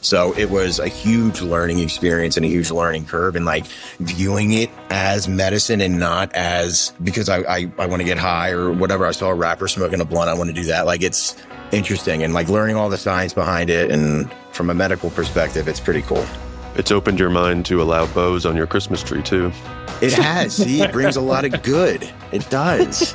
So it was a huge learning experience and a huge learning curve, and like viewing it as medicine and not as because I want to get high or whatever. I saw a rapper smoking a blunt, I want to do that. Like, it's interesting, and like learning all the science behind it, and from a medical perspective, it's pretty cool. It's opened your mind to allow bows on your Christmas tree too. It has. See, it brings a lot of good. It does.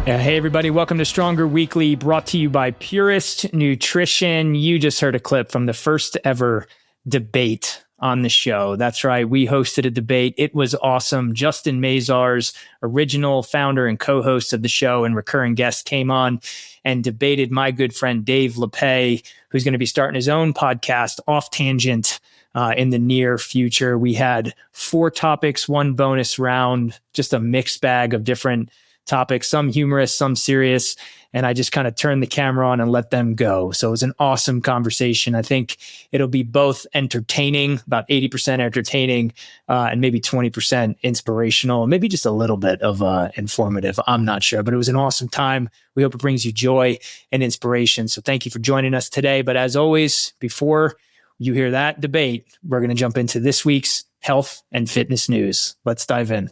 Hey, everybody. Welcome to Stronger Weekly, brought to you by Purist Nutrition. You just heard a clip from the first ever debate on the show. That's right. We hosted a debate. It was awesome. Justin Maziarz, original founder and co-host of the show and recurring guest, came on and debated my good friend Dave Lipay, who's going to be starting his own podcast, Off Tangent, in the near future. We had 4 topics, 1 bonus round, just a mixed bag of different topics, some humorous, some serious, and I just kind of turned the camera on and let them go. So it was an awesome conversation. I think it'll be both entertaining, about 80% entertaining, and maybe 20% inspirational, maybe just a little bit of informative. I'm not sure, but it was an awesome time. We hope it brings you joy and inspiration. So thank you for joining us today. But as always, before you hear that debate, we're going to jump into this week's health and fitness news. Let's dive in.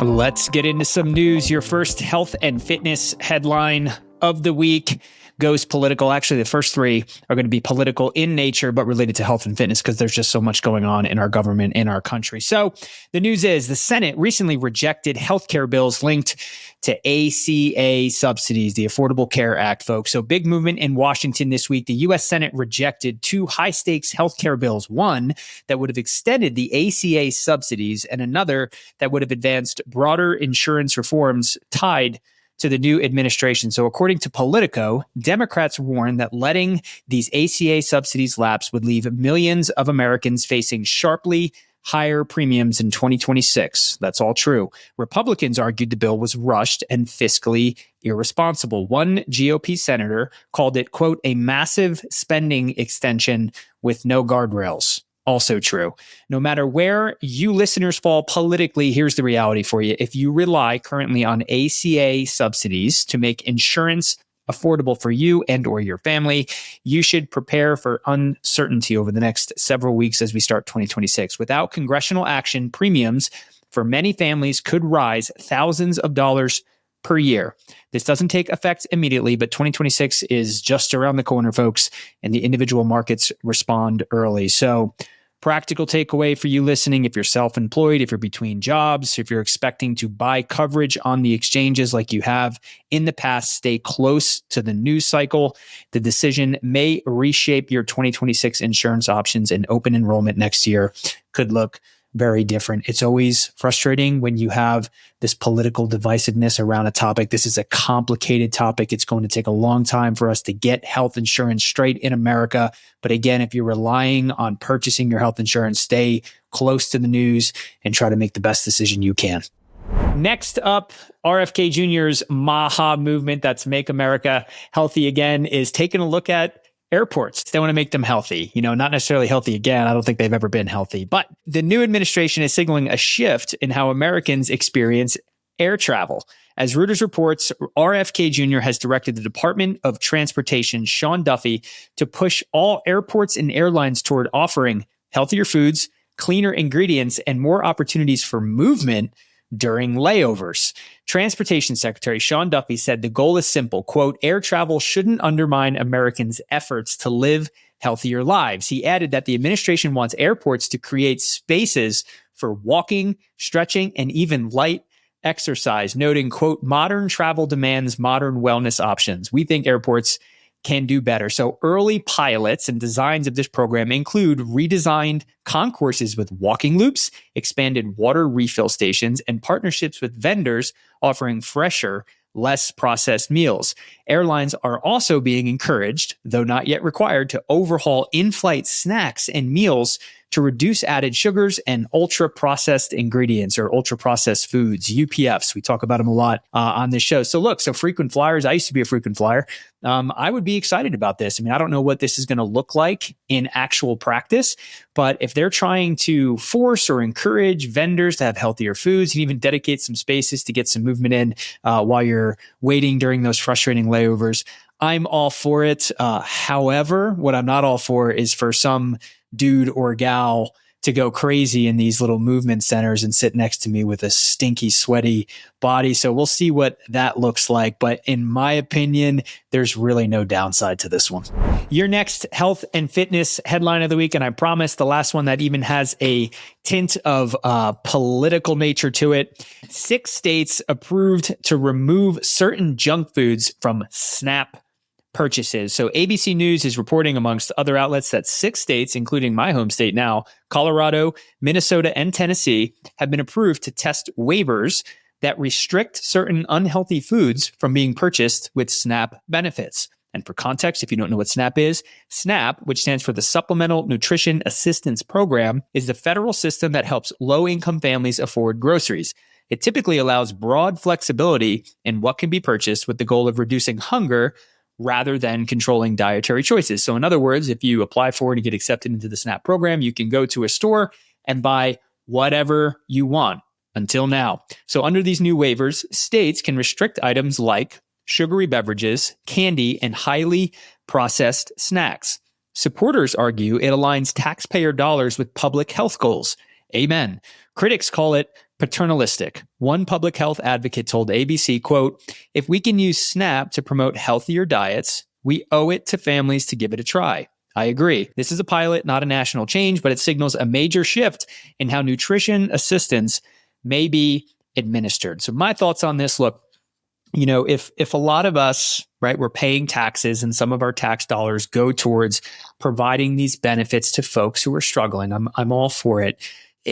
Let's get into some news. Your first health and fitness headline of the week goes political. Actually, the first 3 are going to be political in nature, but related to health and fitness because there's just so much going on in our government, in our country. So the news is the Senate recently rejected healthcare bills linked to ACA subsidies, the Affordable Care Act, folks. So big movement in Washington this week. The U.S. Senate rejected 2 high-stakes healthcare bills, one that would have extended the ACA subsidies and another that would have advanced broader insurance reforms tied to the new administration. So according to Politico, Democrats warn that letting these ACA subsidies lapse would leave millions of Americans facing sharply higher premiums in 2026. That's all true. Republicans argued the bill was rushed and fiscally irresponsible. One GOP senator called it, quote, a massive spending extension with no guardrails. Also true. No matter where you listeners fall politically, here's the reality for you. If you rely currently on ACA subsidies to make insurance affordable for you and or your family, you should prepare for uncertainty over the next several weeks as we start 2026. Without congressional action, premiums for many families could rise thousands of dollars per year. This doesn't take effect immediately, but 2026 is just around the corner, folks, and the individual markets respond early. So practical takeaway for you listening, if you're self-employed, if you're between jobs, if you're expecting to buy coverage on the exchanges like you have in the past, stay close to the news cycle. The decision may reshape your 2026 insurance options, and open enrollment next year could look very different. It's always frustrating when you have this political divisiveness around a topic. This is a complicated topic. It's going to take a long time for us to get health insurance straight in America. But again, if you're relying on purchasing your health insurance, stay close to the news and try to make the best decision you can. Next up, RFK Jr.'s MAHA movement, that's Make America Healthy Again, is taking a look at airports. They want to make them healthy, not necessarily healthy again. I don't think they've ever been healthy, but the new administration is signaling a shift in how Americans experience air travel. As Reuters reports, RFK Jr. has directed the Department of Transportation, Sean Duffy, to push all airports and airlines toward offering healthier foods, cleaner ingredients, and more opportunities for movement during layovers. Transportation Secretary Sean Duffy said the goal is simple, quote, air travel shouldn't undermine Americans' efforts to live healthier lives. He added that the administration wants airports to create spaces for walking, stretching, and even light exercise, noting, quote, modern travel demands modern wellness options. We think airports can do better. So early pilots and designs of this program include redesigned concourses with walking loops, expanded water refill stations, and partnerships with vendors offering fresher, less processed meals. Airlines are also being encouraged, though not yet required, to overhaul in-flight snacks and meals to reduce added sugars and ultra-processed ingredients or ultra-processed foods, UPFs. We talk about them a lot on this show. So frequent flyers, I used to be a frequent flyer. I would be excited about this. I mean, I don't know what this is going to look like in actual practice, but if they're trying to force or encourage vendors to have healthier foods and even dedicate some spaces to get some movement in while you're waiting during those frustrating layovers, I'm all for it. However, what I'm not all for is for some dude or gal to go crazy in these little movement centers and sit next to me with a stinky, sweaty body. So we'll see what that looks like. But in my opinion, there's really no downside to this one. Your next health and fitness headline of the week, and I promise the last one that even has a tint of political nature to it. 6 states approved to remove certain junk foods from SNAP purchases. So ABC News is reporting, amongst other outlets, that 6 states, including my home state now, Colorado, Minnesota, and Tennessee, have been approved to test waivers that restrict certain unhealthy foods from being purchased with SNAP benefits. And for context, if you don't know what SNAP is, SNAP, which stands for the Supplemental Nutrition Assistance Program, is the federal system that helps low-income families afford groceries. It typically allows broad flexibility in what can be purchased with the goal of reducing hunger rather than controlling dietary choices. So in other words, if you apply for it and get accepted into the SNAP program, you can go to a store and buy whatever you want until now. So under these new waivers, states can restrict items like sugary beverages, candy, and highly processed snacks. Supporters argue it aligns taxpayer dollars with public health goals. Amen. Critics call it paternalistic. One public health advocate told ABC, quote, "If we can use SNAP to promote healthier diets, we owe it to families to give it a try." I agree. This is a pilot, not a national change, but it signals a major shift in how nutrition assistance may be administered. So my thoughts on this, look, if a lot of us, right, we're paying taxes and some of our tax dollars go towards providing these benefits to folks who are struggling, I'm all for it.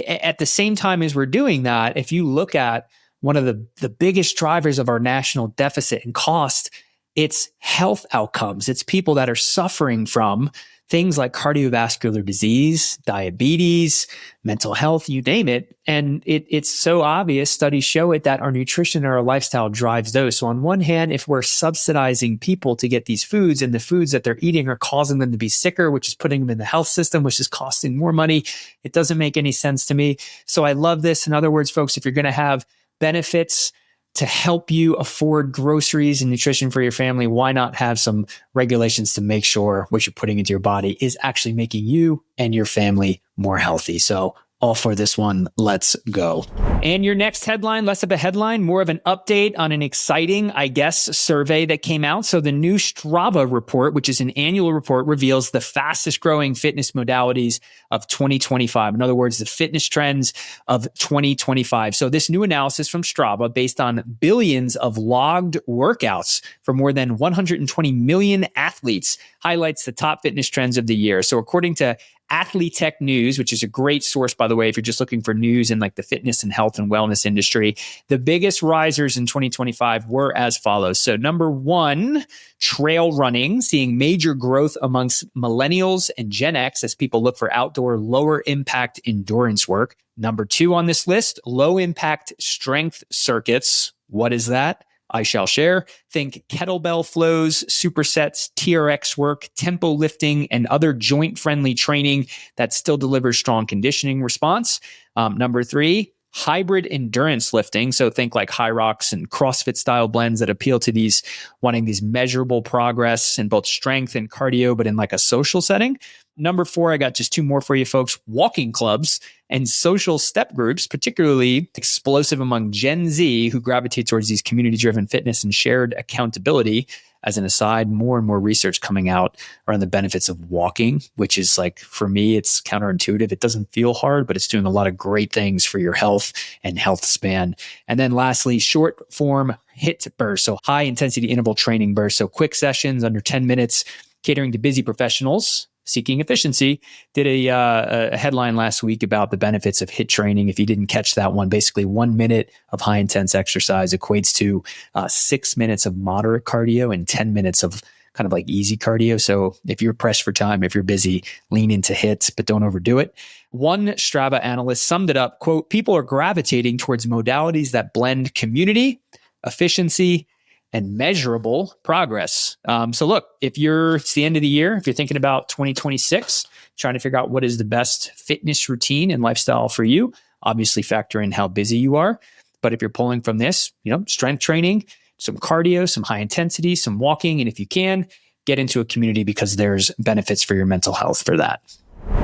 At the same time as we're doing that, if you look at one of the biggest drivers of our national deficit and cost, it's health outcomes. It's people that are suffering from things like cardiovascular disease, diabetes, mental health, you name it. And it's so obvious, studies show it, that our nutrition and our lifestyle drives those. So on one hand, if we're subsidizing people to get these foods and the foods that they're eating are causing them to be sicker, which is putting them in the health system, which is costing more money, it doesn't make any sense to me. So I love this. In other words, folks, if you're going to have benefits to help you afford groceries and nutrition for your family, why not have some regulations to make sure what you're putting into your body is actually making you and your family more healthy? So all for this one. Let's go. And your next headline, less of a headline, more of an update on an exciting, I guess, survey that came out. So the new Strava report, which is an annual report, reveals the fastest growing fitness modalities of 2025. In other words, the fitness trends of 2025. So this new analysis from Strava, based on billions of logged workouts for more than 120 million athletes, highlights the top fitness trends of the year. So according to Athlete Tech News, which is a great source, by the way, if you're just looking for news in like the fitness and health and wellness industry, the biggest risers in 2025 were as follows. So number 1, trail running, seeing major growth amongst millennials and Gen X as people look for outdoor, lower impact endurance work. Number 2 on this list, low impact strength circuits. What is that? I shall share. Think kettlebell flows, supersets, TRX work, tempo lifting, and other joint-friendly training that still delivers strong conditioning response. Number 3, hybrid endurance lifting. So think like high rocks and CrossFit style blends that appeal to these wanting these measurable progress in both strength and cardio, but in like a social setting. Number 4, I got just 2 more for you folks. Walking clubs and social step groups, particularly explosive among Gen Z who gravitate towards these community-driven fitness and shared accountability. As an aside, more and more research coming out around the benefits of walking, which is like, for me, it's counterintuitive. It doesn't feel hard, but it's doing a lot of great things for your health and health span. And then lastly, short form HIIT bursts, so high intensity interval training bursts. So quick sessions under 10 minutes, catering to busy professionals seeking efficiency. Did a headline last week about the benefits of HIIT training. If you didn't catch that one, basically 1 minute of high intense exercise equates to 6 minutes of moderate cardio and 10 minutes of kind of like easy cardio. So if you're pressed for time, if you're busy, lean into HIIT, but don't overdo it. One Strava analyst summed it up, quote, "People are gravitating towards modalities that blend community, efficiency, and measurable progress." So look, it's the end of the year, if you're thinking about 2026, trying to figure out what is the best fitness routine and lifestyle for you, obviously factor in how busy you are. But if you're pulling from this, strength training, some cardio, some high intensity, some walking. And if you can, get into a community because there's benefits for your mental health for that.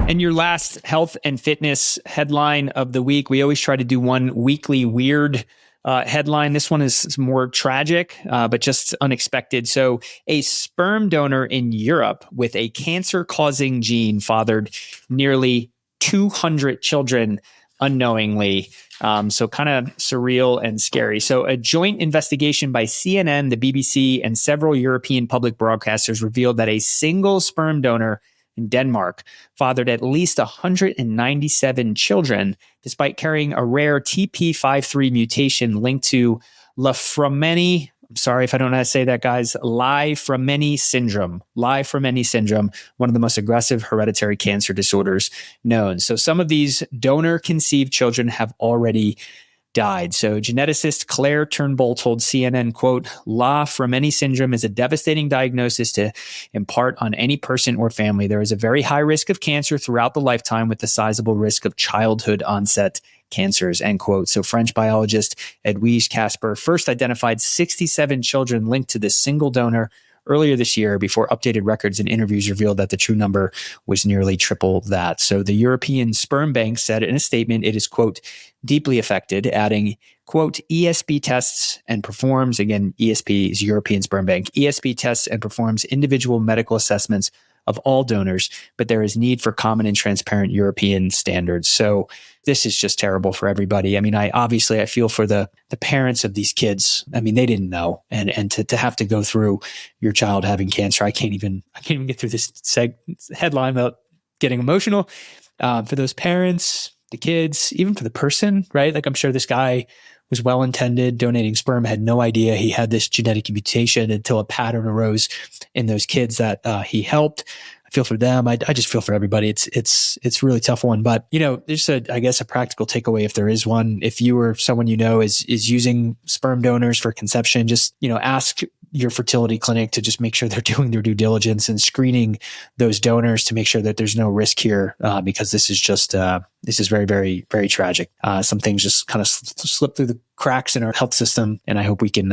And your last health and fitness headline of the week, we always try to do one weekly weird headline. This one is more tragic, but just unexpected. So a sperm donor in Europe with a cancer-causing gene fathered nearly 200 children unknowingly. So kind of surreal and scary. So a joint investigation by CNN, the BBC, and several European public broadcasters revealed that a single sperm donor in Denmark fathered at least 197 children, despite carrying a rare TP53 mutation linked to Laframeni. I'm sorry if I don't know how to say that, guys. Laframeni syndrome. Laframeni syndrome, one of the most aggressive hereditary cancer disorders known. So some of these donor-conceived children have already died. So geneticist Claire Turnbull told CNN, quote, Laframeni syndrome is a devastating diagnosis to impart on any person or family. There is a very high risk of cancer throughout the lifetime with a sizable risk of childhood onset cancers, end quote. So French biologist Edwige Casper first identified 67 children linked to this single donor earlier this year before updated records and interviews revealed that the true number was nearly triple that. So the European Sperm Bank said in a statement it is, quote, deeply affected, adding, quote, ESP tests and performs, again, ESP is European Sperm Bank, ESP tests and performs individual medical assessments of all donors, but there is need for common and transparent European standards. So this is just terrible for everybody. I mean, I feel for the parents of these kids. I mean, they didn't know. And to have to go through your child having cancer, I can't even get through this headline without getting emotional. For those parents, the kids, even for the person, right? Like, I'm sure this guy was well-intended, donating sperm, had no idea he had this genetic mutation until a pattern arose in those kids that he helped. I feel for them. I just feel for everybody. It's a really tough one, but there's I guess a practical takeaway if there is one. If you or someone is using sperm donors for conception, just ask your fertility clinic to just make sure they're doing their due diligence and screening those donors to make sure that there's no risk here, because this is very, very, very tragic. Some things just kind of slip through the cracks in our health system, and I hope we can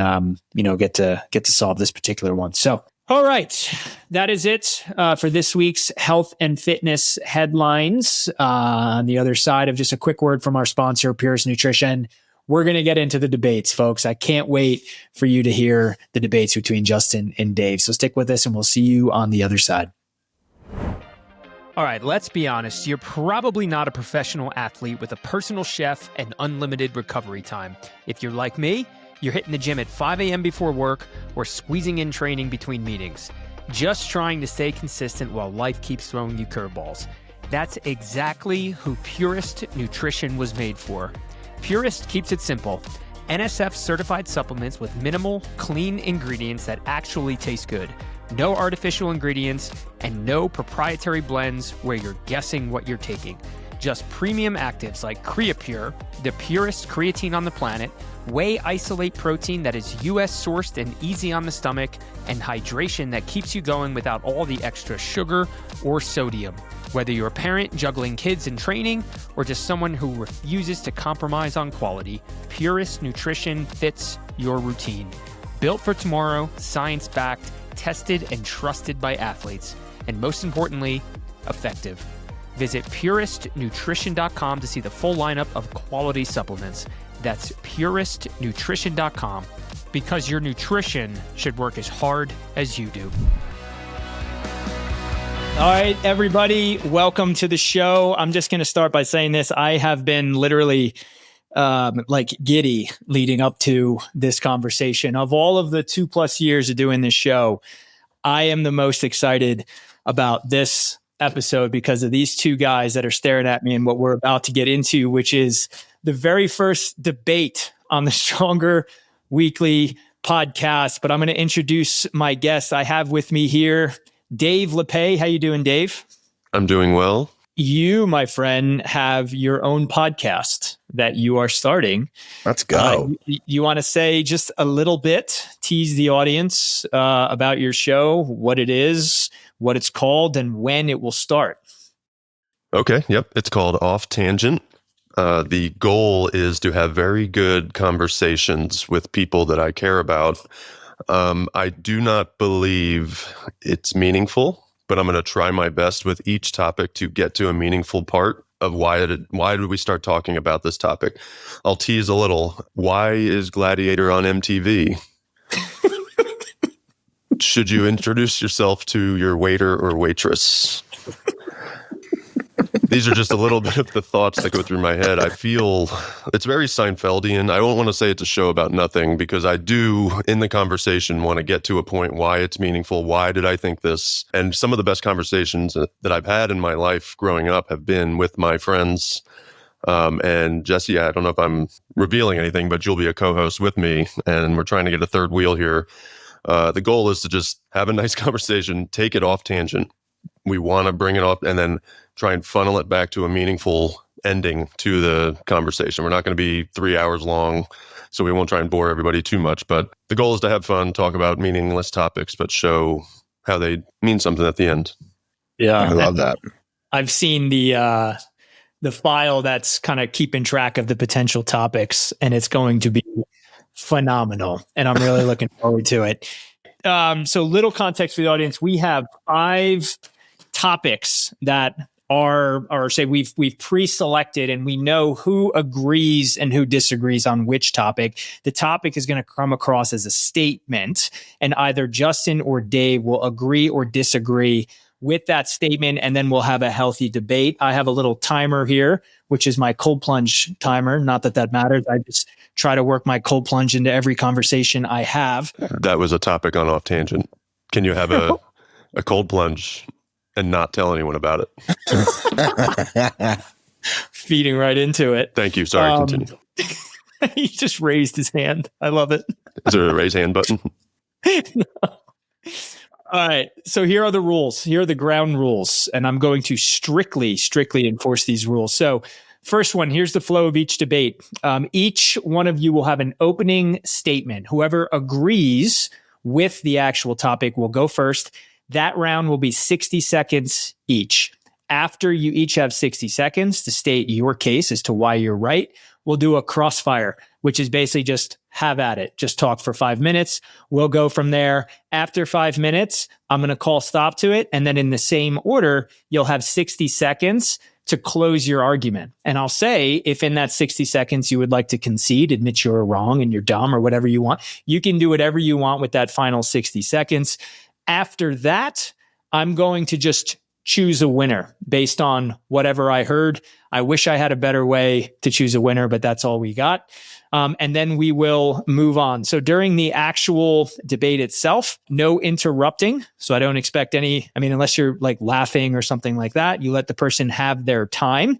get to solve this particular one. So. All right. That is it for this week's health and fitness headlines. On the other side of just a quick word from our sponsor, Purist Nutrition, we're going to get into the debates, folks. I can't wait for you to hear the debates between Justin and Dave. So stick with us and we'll see you on the other side. All right, let's be honest. You're probably not a professional athlete with a personal chef and unlimited recovery time. If you're like me, you're hitting the gym at 5 a.m. before work or squeezing in training between meetings, just trying to stay consistent while life keeps throwing you curveballs. That's exactly who Purist Nutrition was made for. Purist keeps it simple. NSF certified supplements with minimal, clean ingredients that actually taste good. No artificial ingredients and no proprietary blends where you're guessing what you're taking. Just premium actives like Creapure, the purest creatine on the planet, whey isolate protein that is US sourced and easy on the stomach, and hydration that keeps you going without all the extra sugar or sodium. Whether you're a parent juggling kids and training, or just someone who refuses to compromise on quality, Purist Nutrition fits your routine. Built for tomorrow, science-backed, tested and trusted by athletes, and most importantly, effective. Visit puristnutrition.com to see the full lineup of quality supplements. That's puristnutrition.com, because your nutrition should work as hard as you do. All right, everybody, welcome to the show. I'm just going to start by saying this. I have been literally giddy leading up to this conversation. Of all of the 2+ years of doing this show, I am the most excited about this episode because of these two guys that are staring at me and what we're about to get into, which is the very first debate on the Stronger Weekly podcast. But I'm going to introduce my guest. I have with me here Dave Lipay. How you doing, Dave? I'm doing well. You, my friend, have your own podcast that you are starting. Let's go. You want to say just a little bit, tease the audience about your show, what it is, what it's called, and when it will start. Okay. Yep. It's called Off Tangent. The goal is to have very good conversations with people that I care about. I do not believe it's meaningful, but I'm going to try my best with each topic to get to a meaningful part of why did we start talking about this topic. I'll tease a little. Why is Gladiator on MTV? Should you introduce yourself to your waiter or waitress? These are just a little bit of the thoughts that go through my head. I feel it's very Seinfeldian. I don't want to say it's a show about nothing, because I do, in the conversation, want to get to a point why it's meaningful. Why did I think this? And some of the best conversations that I've had in my life growing up have been with my friends. And Jesse, I don't know if I'm revealing anything, but you'll be a co-host with me, and we're trying to get a third wheel here. The goal is to just have a nice conversation, take it off tangent. We want to bring it up and then try and funnel it back to a meaningful ending to the conversation. We're not going to be 3 hours long, so we won't try and bore everybody too much. But the goal is to have fun, talk about meaningless topics, but show how they mean something at the end. Yeah, I love that. I've seen the file that's kind of keeping track of the potential topics, and it's going to be phenomenal. And I'm really looking forward to it. So little context for the audience. We have 5 topics that are say we've pre-selected, and we know who agrees and who disagrees on which topic. The topic is going to come across as a statement, and either Justin or Dave will agree or disagree with that statement, and then we'll have a healthy debate. I have a little timer here, which is my cold plunge timer. Not that matters. I just try to work my cold plunge into every conversation I have. That was a topic on Off Tangent. Can you have a cold plunge and not tell anyone about it? Feeding right into it. Thank you. Sorry, continue. He just raised his hand. I love it. Is there a raise hand button? No. All right. So here are the rules. Here are the ground rules. And I'm going to strictly enforce these rules. So first one, here's the flow of each debate. Each one of you will have an opening statement. Whoever agrees with the actual topic will go first. That round will be 60 seconds each. After you each have 60 seconds to state your case as to why you're right, we'll do a crossfire, which is basically just have at it. Just talk for 5 minutes. We'll go from there. After 5 minutes, I'm going to call stop to it. And then in the same order, you'll have 60 seconds to close your argument. And I'll say, if in that 60 seconds you would like to concede, admit you're wrong and you're dumb or whatever you want, you can do whatever you want with that final 60 seconds. After that, I'm going to just choose a winner based on whatever I heard. I wish I had a better way to choose a winner, but that's all we got. And then we will move on. So during the actual debate itself, no interrupting. So I don't expect any, unless you're like laughing or something like that, you let the person have their time.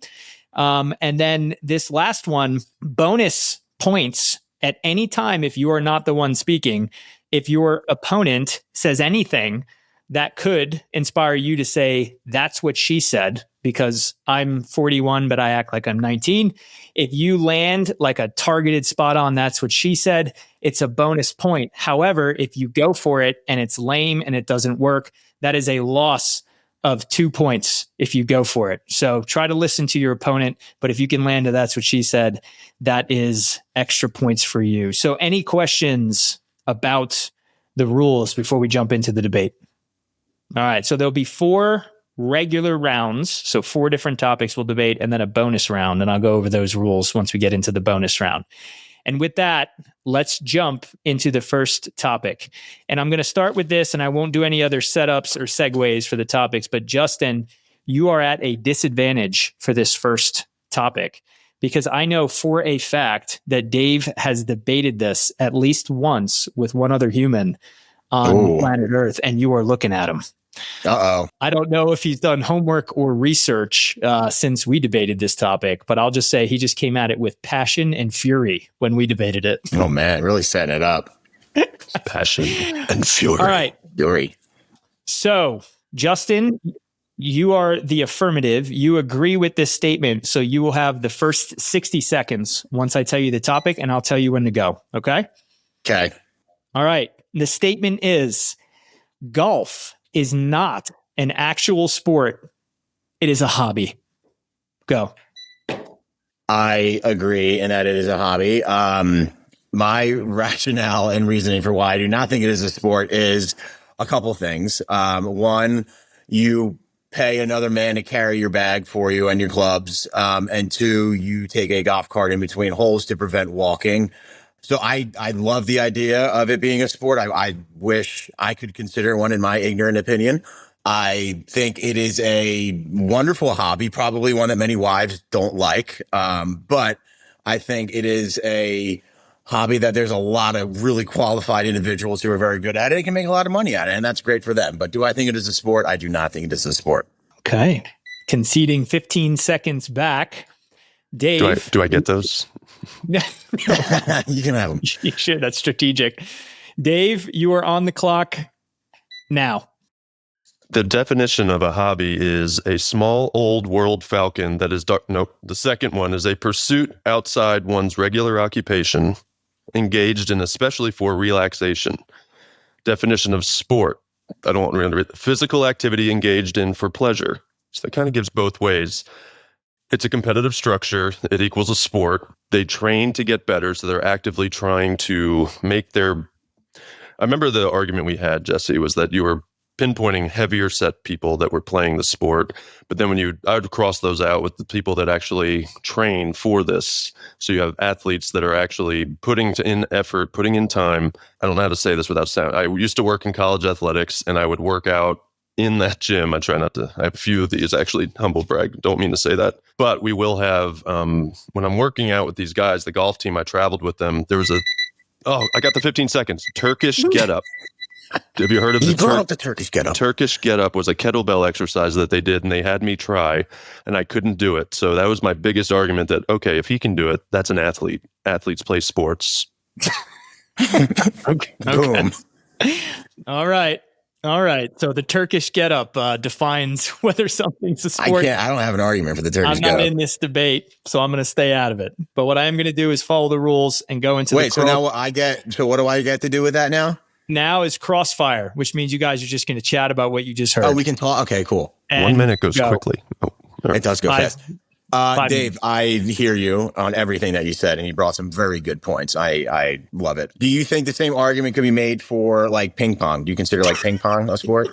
And then this last one, bonus points at any time if you are not the one speaking. If your opponent says anything that could inspire you to say, that's what she said, because I'm 41, but I act like I'm 19. If you land like a targeted spot on, that's what she said, it's a bonus point. However, if you go for it and it's lame and it doesn't work, that is a loss of 2 points if you go for it. So try to listen to your opponent, but if you can land to that's what she said, that is extra points for you. So any questions about the rules before we jump into the debate? All right. So there'll be 4 regular rounds. So 4 different topics we'll debate, and then a bonus round. And I'll go over those rules once we get into the bonus round. And with that, let's jump into the first topic. And I'm going to start with this, and I won't do any other setups or segues for the topics. But Justin, you are at a disadvantage for this first topic, because I know for a fact that Dave has debated this at least once with one other human on planet Earth, and you are looking at him. Uh-oh. I don't know if he's done homework or research since we debated this topic, but I'll just say he just came at it with passion and fury when we debated it. Oh, man, really setting it up. Passion and fury. All right. Fury. So, Justin, you are the affirmative. You agree with this statement, so you will have the first 60 seconds once I tell you the topic, and I'll tell you when to go. Okay? Okay. All right. The statement is, golf is not an actual sport. It is a hobby. Go. I agree in that it is a hobby. My rationale and reasoning for why I do not think it is a sport is a couple things. One, you pay another man to carry your bag for you and your clubs. And two, you take a golf cart in between holes to prevent walking. So I love the idea of it being a sport. I wish I could consider one in my ignorant opinion. I think it is a wonderful hobby, probably one that many wives don't like. But I think it is a hobby that there's a lot of really qualified individuals who are very good at it and can make a lot of money at it. And that's great for them. But do I think it is a sport? I do not think it is a sport. Okay. Conceding 15 seconds back. Dave. Do I get those? You can have them. You should. That's strategic. Dave, you are on the clock now. The definition of a hobby is a small old world falcon that is dark. Nope. The second one is a pursuit outside one's regular occupation, engaged in especially for relaxation. Definition of sport. I don't want to read it. Physical activity engaged in for pleasure. So that kind of gives both ways. It's a competitive structure. It equals a sport. They train to get better, so they're actively trying to make their... I remember the argument we had, Jesse, was that you were pinpointing heavier set people that were playing the sport. But then I would cross those out with the people that actually train for this. So you have athletes that are actually putting in effort, putting in time. I don't know how to say this without sound. I used to work in college athletics, and I would work out in that gym. I try not to. I have a few of these, actually, humble brag. Don't mean to say that. But we will have, when I'm working out with these guys, the golf team, I traveled with them. There was I got the 15 seconds. Turkish get up. Have you heard of the Turkish get up? Turkish get up was a kettlebell exercise that they did, and they had me try, and I couldn't do it. So that was my biggest argument that, okay, if he can do it, that's an athlete. Athletes play sports. Okay. Boom. All right. So the Turkish get up defines whether something's a sport. I don't have an argument for the Turkish I'm get not up. in this debate, so I'm going to stay out of it. But what I am going to do is follow the rules and go into Wait, so now what do I get to do with that now? Now is crossfire, which means you guys are just going to chat about what you just heard. Oh, we can talk. Okay, cool. And 1 minute goes quickly. Oh, right. It does go fast. Dave, minutes. I hear you on everything that you said, and you brought some very good points. I love it. Do you think the same argument could be made for like ping pong? Do you consider like ping pong a sport?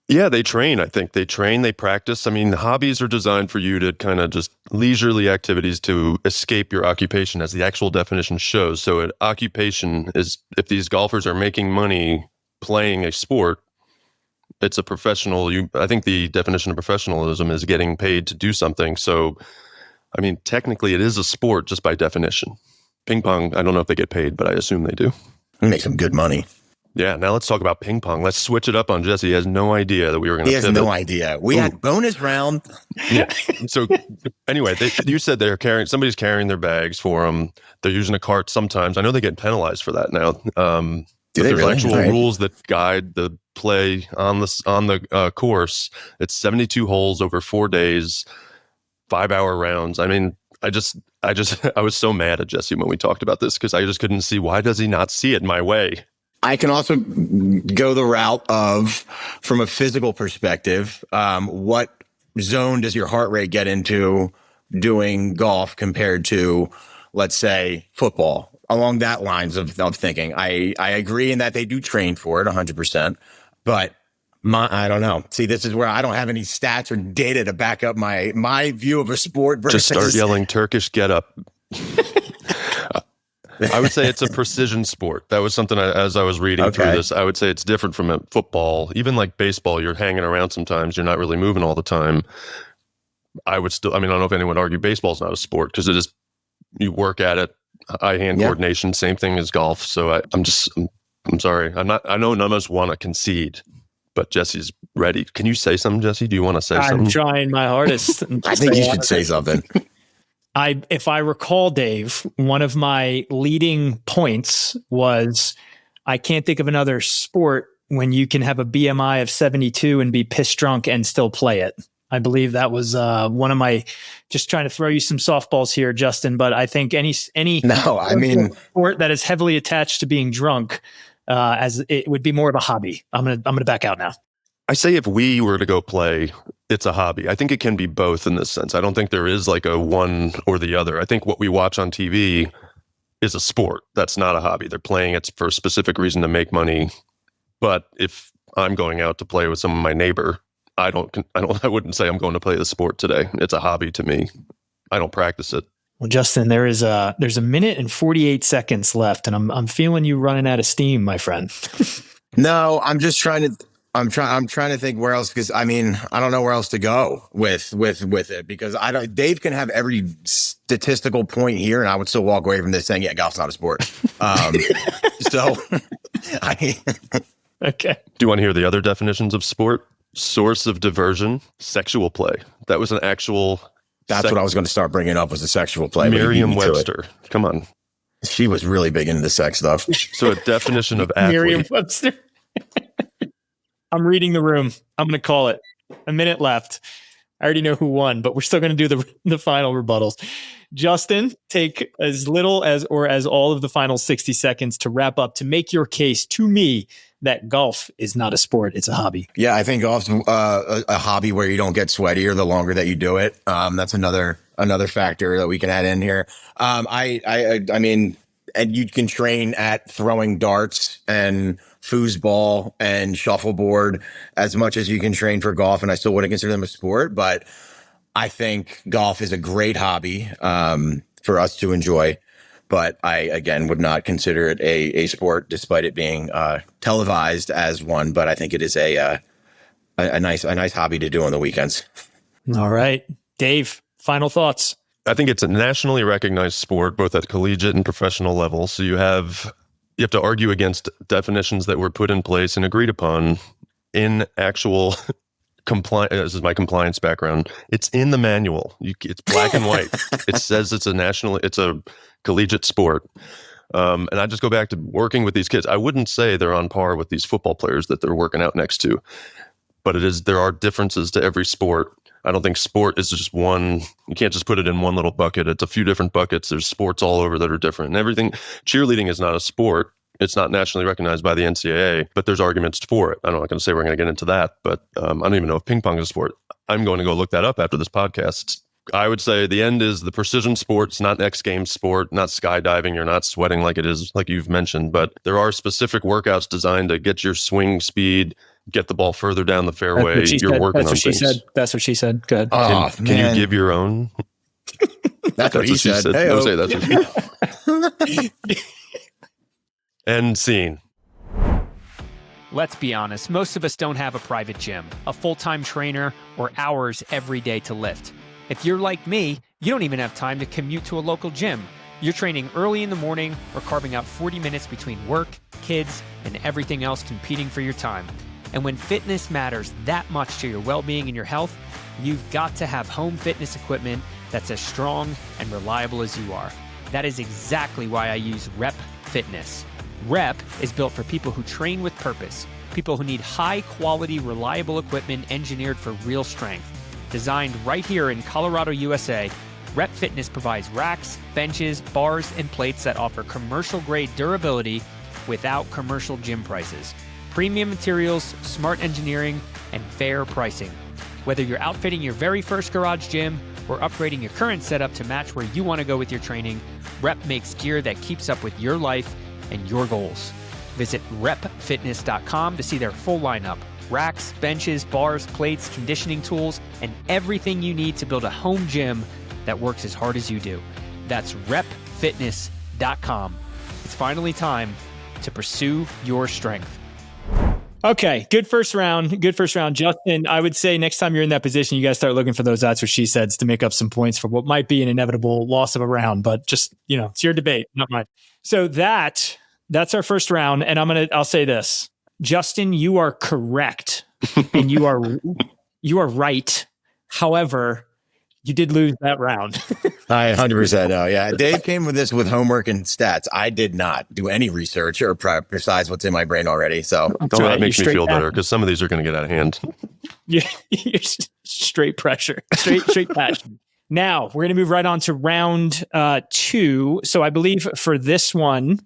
Yeah, they train. I think they train, they practice. I mean, hobbies are designed for you to kind of just leisurely activities to escape your occupation, as the actual definition shows. So an occupation is, if these golfers are making money playing a sport, it's a professional. I think the definition of professionalism is getting paid to do something. So, I mean, technically it is a sport just by definition. Ping pong, I don't know if they get paid, but I assume they do. You make some good money. Yeah, now let's talk about ping pong. Let's switch it up on Jesse. He has no idea that we were going to pivot. He has no idea. We had bonus round. Yeah. So anyway, you said somebody's carrying their bags for them. They're using a cart sometimes. I know they get penalized for that now. But there's really? actual Right. rules that guide the play on the course. It's 72 holes over 4 days, 5-hour rounds. I mean, I was so mad at Jesse when we talked about this because I just couldn't see, why does he not see it my way? I can also go the route of, from a physical perspective, what zone does your heart rate get into doing golf compared to, let's say, football? Along that lines of thinking, I agree in that they do train for it 100%, but I don't know. See, this is where I don't have any stats or data to back up my view of a sport. Just start yelling Turkish get up. I would say it's a precision sport. That was something as I was reading through this, I would say it's different from football. Even like baseball, you're hanging around sometimes. You're not really moving all the time. I don't know if anyone would argue baseball's not a sport because it is, you work at it, eye-hand coordination, same thing as golf. So I'm sorry. I know none of us want to concede, but Jesse's ready. Can you say something, Jesse? Do you want to say something? I'm trying my hardest. I think you should say something. If I recall, Dave, one of my leading points was I can't think of another sport when you can have a BMI of 72 and be piss drunk and still play it. I believe that was one of my, just trying to throw you some softballs here, Justin. But I think any sport that is heavily attached to being drunk, as it would be more of a hobby. I'm gonna back out now. I say if we were to go play it's a hobby. I think it can be both in this sense. I don't think there is like a one or the other. I think what we watch on TV is a sport. That's not a hobby. They're playing it for a specific reason to make money. But if I'm going out to play with some of my neighbor, I wouldn't say I'm going to play the sport today. It's a hobby to me. I don't practice it. Well, Justin, there's a minute and 48 seconds left, and I'm feeling you running out of steam, my friend. No, I'm trying to think where else, because I mean, I don't know where else to go with it, because Dave can have every statistical point here and I would still walk away from this saying, yeah, golf's not a sport. Okay. Do you want to hear the other definitions of sport? Source of diversion, sexual play. That was an actual. That's what I was going to start bringing up, was the sexual play. Merriam-Webster. Come on. She was really big into the sex stuff. So a definition of athlete. Merriam-Webster. I'm reading the room. I'm going to call it. A minute left. I already know who won, but we're still going to do the final rebuttals. Justin, take as little as or as all of the final 60 seconds to wrap up, to make your case to me that golf is not a sport, it's a hobby. Yeah, I think golf's a hobby where you don't get sweatier the longer that you do it. That's another factor that we can add in here. I mean, and you can train at throwing darts and foosball and shuffleboard as much as you can train for golf, and I still wouldn't consider them a sport. But I think golf is a great hobby for us to enjoy. But I, again, would not consider it a sport, despite it being televised as one. But I think it is a nice hobby to do on the weekends. All right. Dave, final thoughts. I think it's a nationally recognized sport, both at collegiate and professional level. So you have to argue against definitions that were put in place and agreed upon in actual compliance. This is my compliance background. It's in the manual. It's black and white. It says it's a collegiate sport. And I just go back to working with these kids. I wouldn't say they're on par with these football players that they're working out next to, but there are differences to every sport. I don't think sport is just one. You can't just put it in one little bucket. It's a few different buckets. There's sports all over that are different and everything. Cheerleading is not a sport. It's not nationally recognized by the NCAA, but there's arguments for it. I'm not going to say we're going to get into that, but I don't even know if ping pong is a sport. I'm going to go look that up after this podcast. I would say the end is the precision sports, not X Games sport, not skydiving. You're not sweating like it is, like you've mentioned, but there are specific workouts designed to get your swing speed, get the ball further down the fairway. You're working on things. That's what she said. Good. Can you give your own? That's what he said. No, say that's what she said. End scene. Let's be honest, most of us don't have a private gym, a full-time trainer, or hours every day to lift. If you're like me, you don't even have time to commute to a local gym. You're training early in the morning or carving out 40 minutes between work, kids, and everything else competing for your time. And when fitness matters that much to your well-being and your health, you've got to have home fitness equipment that's as strong and reliable as you are. That is exactly why I use Rep Fitness. Rep is built for people who train with purpose, people who need high-quality, reliable equipment engineered for real strength. Designed right here in Colorado, USA, Rep Fitness provides racks, benches, bars, and plates that offer commercial-grade durability without commercial gym prices. Premium materials, smart engineering, and fair pricing. Whether you're outfitting your very first garage gym or upgrading your current setup to match where you want to go with your training, Rep makes gear that keeps up with your life and your goals. Visit repfitness.com to see their full lineup. Racks, benches, bars, plates, conditioning tools, and everything you need to build a home gym that works as hard as you do. That's repfitness.com. It's finally time to pursue your strength. Okay, good first round. Justin, I would say next time you're in that position, you guys start looking for those that's what she says to make up some points for what might be an inevitable loss of a round, but just, it's your debate, not mine. So that's our first round. And I'll say this, Justin, you are correct and you are right. However, you did lose that round. I 100% know. Yeah. Dave came with this with homework and stats. I did not do any research or prep besides what's in my brain already. So that makes me feel better because some of these are going to get out of hand. You're straight pressure, straight passion. Now we're going to move right on to round 2. So I believe for this one,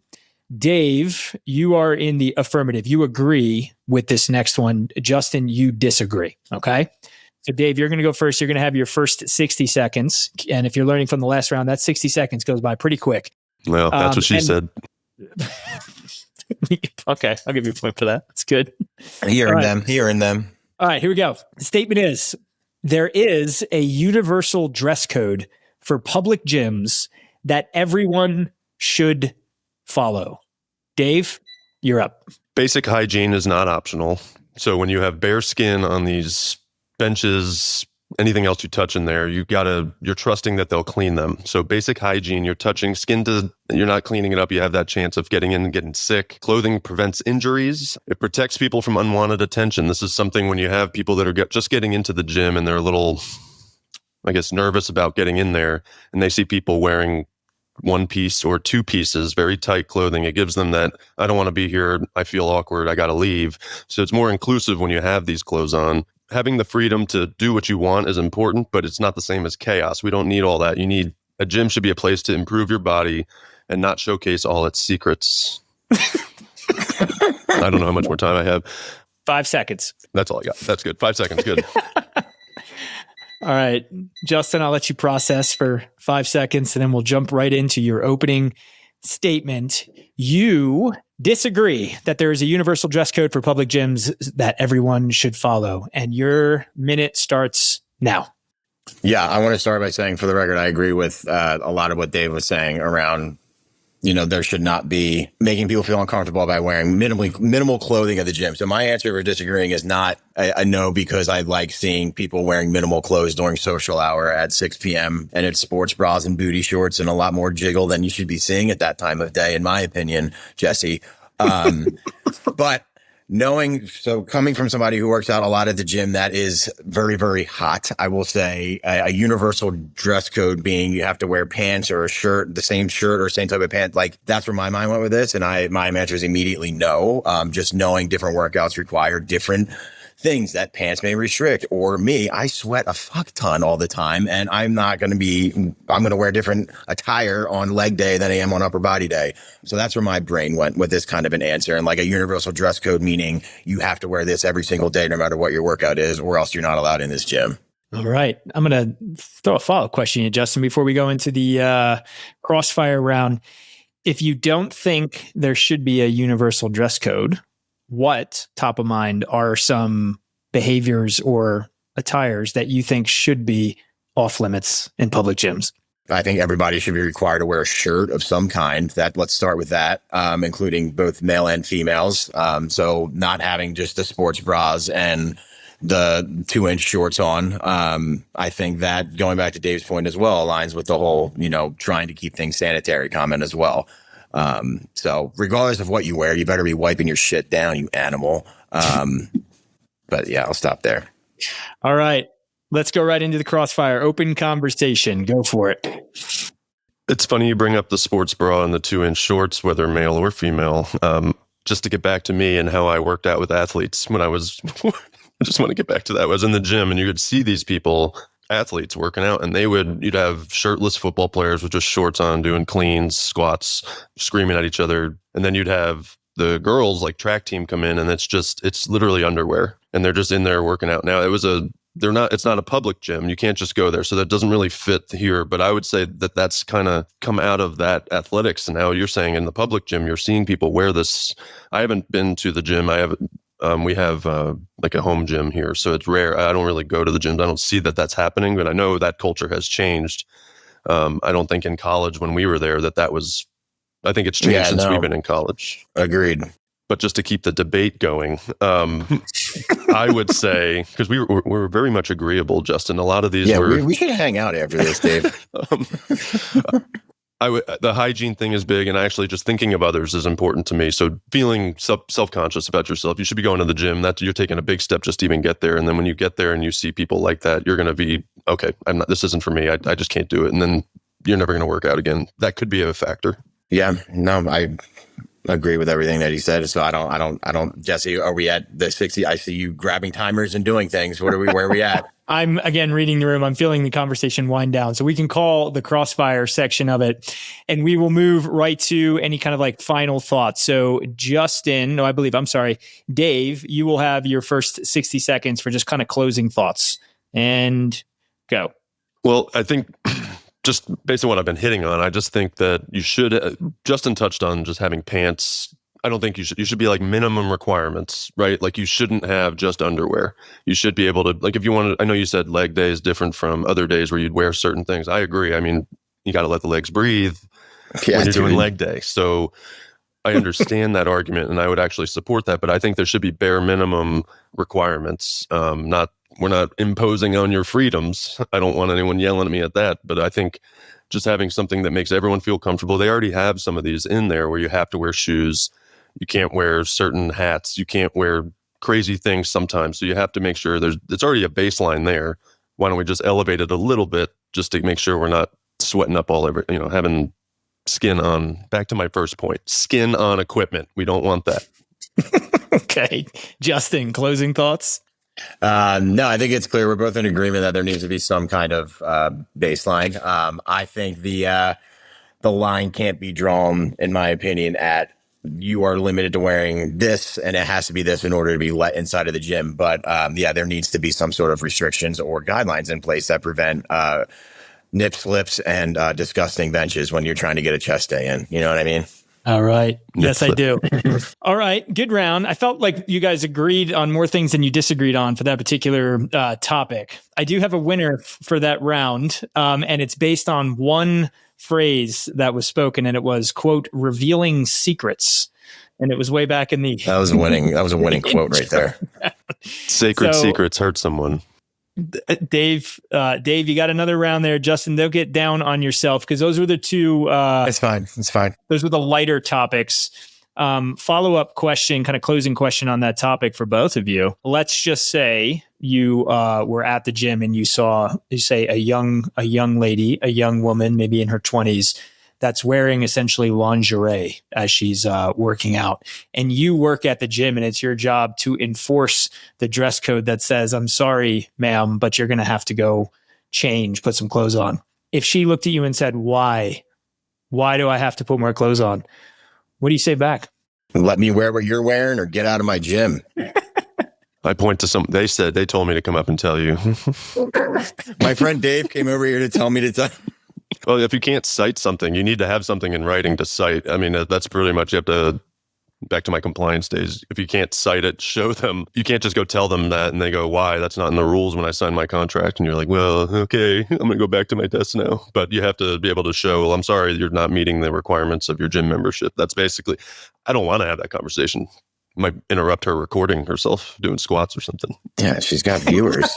Dave, you are in the affirmative. You agree with this next one. Justin, you disagree. Okay. So Dave, you're going to go first. You're going to have your first 60 seconds. And if you're learning from the last round, that 60 seconds goes by pretty quick. Well, that's what she said. Okay, I'll give you a point for that. That's good. Hearing them. All right, here we go. The statement is, there is a universal dress code for public gyms that everyone should follow. Dave, you're up. Basic hygiene is not optional. So when you have bare skin on these benches, anything else you touch in there, you're trusting that they'll clean them. So basic hygiene, you're touching skin you're not cleaning it up. You have that chance of getting in and getting sick. Clothing prevents injuries. It protects people from unwanted attention. This is something when you have people that are just getting into the gym and they're a little, I guess, nervous about getting in there, and they see people wearing one piece or two pieces, very tight clothing. It gives them that, I don't want to be here. I feel awkward. I got to leave. So it's more inclusive when you have these clothes on. Having the freedom to do what you want is important, but it's not the same as chaos. We don't need all that. A gym should be a place to improve your body and not showcase all its secrets. I don't know how much more time I have. 5 seconds. That's all I got. That's good. 5 seconds. Good. All right, Justin, I'll let you process for 5 seconds, and then we'll jump right into your opening statement. You disagree that there is a universal dress code for public gyms that everyone should follow, and your minute starts now. Yeah, I want to start by saying, for the record, I agree with a lot of what Dave was saying around, there should not be making people feel uncomfortable by wearing minimal clothing at the gym. So my answer for disagreeing is not a no, because I like seeing people wearing minimal clothes during social hour at 6 p.m. and it's sports bras and booty shorts and a lot more jiggle than you should be seeing at that time of day, in my opinion, Jesse. But coming from somebody who works out a lot at the gym, that is very, very hot. I will say a universal dress code being you have to wear pants or a shirt, the same shirt or same type of pants. Like, that's where my mind went with this. And my answer is immediately no. Just knowing different workouts require different things that pants may restrict. Or me, I sweat a fuck ton all the time, and I'm going to wear different attire on leg day than I am on upper body day. So that's where my brain went with this kind of an answer. And like a universal dress code, meaning you have to wear this every single day, no matter what your workout is, or else you're not allowed in this gym. All right. I'm going to throw a follow-up question at Justin before we go into the crossfire round. If you don't think there should be a universal dress code, what, top of mind, are some behaviors or attires that you think should be off limits in public gyms? I think everybody should be required to wear a shirt of some kind. Let's start with that, including both male and females. So not having just the sports bras and the 2-inch shorts on. I think that, going back to Dave's point as well, aligns with the whole, trying to keep things sanitary comment as well. So regardless of what you wear, you better be wiping your shit down, you animal. But yeah, I'll stop there. All right, let's go right into the crossfire. Open conversation. Go for it. It's funny you bring up the sports bra and the 2-inch shorts, whether male or female. Just to get back to me and how I worked out with athletes when I I just want to get back to that. I was in the gym and you could see these people, athletes, working out, and you'd have shirtless football players with just shorts on doing cleans, squats, screaming at each other. And then you'd have the girls, like track team, come in, and it's literally underwear, and they're just in there working out. Now it's not a public gym. You can't just go there. So that doesn't really fit here. But I would say that that's kind of come out of that athletics. And now you're saying in the public gym, you're seeing people wear this. I haven't been to the gym. We have like a home gym here, so it's rare. I don't really go to the gyms. I don't see that that's happening, but I know that culture has changed. I don't think in college when we were there that was. I think it's changed since we've been in college. Agreed. But just to keep the debate going, I would say, because we were very much agreeable, Justin. A lot of these we should hang out after this, Dave. The hygiene thing is big, and actually just thinking of others is important to me. So feeling self-conscious about yourself, you should be going to the gym. You're taking a big step just to even get there. And then when you get there and you see people like that, you're going to be, okay, this isn't for me. I just can't do it. And then you're never going to work out again. That could be a factor. Yeah, no, I agree with everything that he said. So I don't, Jesse, are we at the 60? I see you grabbing timers and doing things. Where are we at? I'm, again, reading the room. I'm feeling the conversation wind down. So we can call the crossfire section of it, and we will move right to any kind of like final thoughts. So Dave, you will have your first 60 seconds for just kind of closing thoughts and go. Well, I think just based on what I've been hitting on, I just think that you should, Justin touched on just having pants. I don't think you should be like minimum requirements, right? Like you shouldn't have just underwear. You should be able to, like if you want to, I know you said leg day is different from other days where you'd wear certain things. I agree. I mean, you got to let the legs breathe when you're doing leg day. So I understand that argument and I would actually support that, but I think there should be bare minimum requirements. We're not imposing on your freedoms. I don't want anyone yelling at me at that, but I think just having something that makes everyone feel comfortable. They already have some of these in there where you have to wear shoes. You can't wear certain hats. You can't wear crazy things sometimes. So you have to make sure it's already a baseline there. Why don't we just elevate it a little bit just to make sure we're not sweating up all over, having skin on, back to my first point, skin on equipment. We don't want that. Okay. Justin, closing thoughts? No, I think it's clear we're both in agreement that there needs to be some kind of baseline. I think the line can't be drawn, in my opinion, at you are limited to wearing this and it has to be this in order to be let inside of the gym. But there needs to be some sort of restrictions or guidelines in place that prevent nip slips and disgusting benches when you're trying to get a chest day in. You know what I mean? All right. Yes, I do. All right. Good round. I felt like you guys agreed on more things than you disagreed on for that particular topic. I do have a winner for that round, and it's based on one phrase that was spoken, and it was, quote, revealing secrets. And it was way back in the... That was a winning quote right there. Sacred secrets hurt someone. Dave, you got another round there. Justin, they'll get down on yourself because those were the two. It's fine. Those were the lighter topics. Follow-up question, kind of closing question on that topic for both of you. Let's just say you were at the gym and you saw, a young lady, a young woman, maybe in her 20s, that's wearing essentially lingerie as she's working out. And you work at the gym and it's your job to enforce the dress code that says, I'm sorry, ma'am, but you're going to have to go change, put some clothes on. If she looked at you and said, why do I have to put more clothes on? What do you say back? Let me wear what you're wearing or get out of my gym. I point to they told me to come up and tell you. My friend Dave came over here to tell me to tell. Well, if you can't cite something, you need to have something in writing to cite. I mean, that's pretty much, you have to, back to my compliance days, if you can't cite it, show them. You can't just go tell them that and they go, why? That's not in the rules when I signed my contract. And you're like, well, okay, I'm going to go back to my desk now. But you have to be able to show, well, I'm sorry, you're not meeting the requirements of your gym membership. That's basically, I don't want to have that conversation. Might interrupt her recording herself doing squats or something. Yeah, she's got viewers.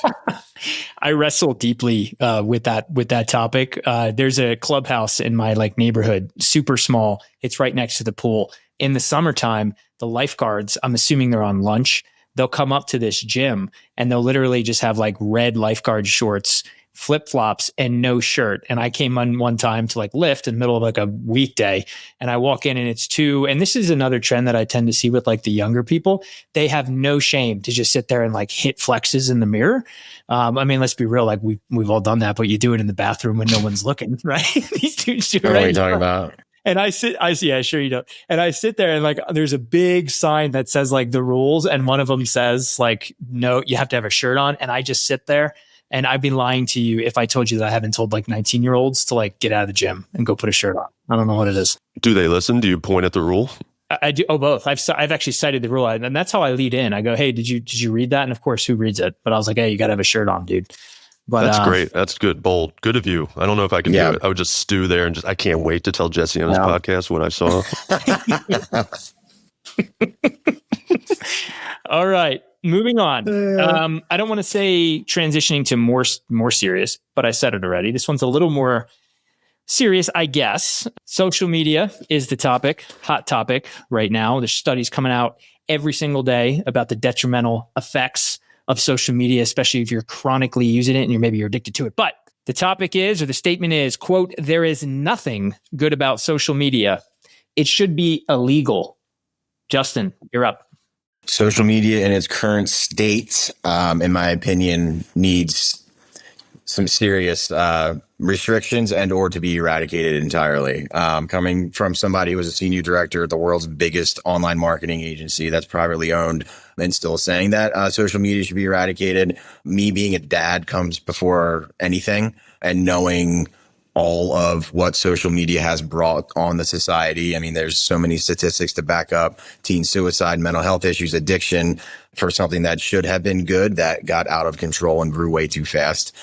I wrestle deeply with that topic. There's a clubhouse in my neighborhood, super small. It's right next to the pool. In the summertime, the lifeguards, I'm assuming they're on lunch, they'll come up to this gym and they'll literally just have red lifeguard shorts, flip-flops, and no shirt. And I came on one time to lift in the middle of a weekday, and I walk in and it's two. And this is another trend that I tend to see with the younger people. They have no shame to just sit there and hit flexes in the mirror. I mean, let's be real. We've all done that, but you do it in the bathroom when no one's looking, right? These dudes do it. What are you talking about? And yeah, sure you don't. And I sit there and there's a big sign that says the rules. And one of them says no, you have to have a shirt on. And I just sit there. And I'd be lying to you if I told you that I haven't told 19-year-olds to get out of the gym and go put a shirt on. I don't know what it is. Do they listen? Do you point at the rule? I do. Oh, both. I've actually cited the rule, and that's how I lead in. I go, hey, did you read that? And of course, who reads it? But I was like, hey, you got to have a shirt on, dude. But that's great. That's good. Bold. Good of you. I don't know if I can do it. I would just stew there and I can't wait to tell Jesse on his podcast what I saw. All right. Moving on. I don't want to say transitioning to more serious, but I said it already. This one's a little more serious, I guess. Social media is the topic, hot topic right now. There's studies coming out every single day about the detrimental effects of social media, especially if you're chronically using it and you're addicted to it. But the topic is, or the statement is, quote, there is nothing good about social media. It should be illegal. Justin, you're up. Social media in its current state, in my opinion, needs some serious restrictions and or to be eradicated entirely. Coming from somebody who was a senior director at the world's biggest online marketing agency that's privately owned and still saying that social media should be eradicated. Me being a dad comes before anything, and knowing all of what social media has brought on the society. I mean, there's so many statistics to back up teen suicide, mental health issues, addiction for something that should have been good that got out of control and grew way too fast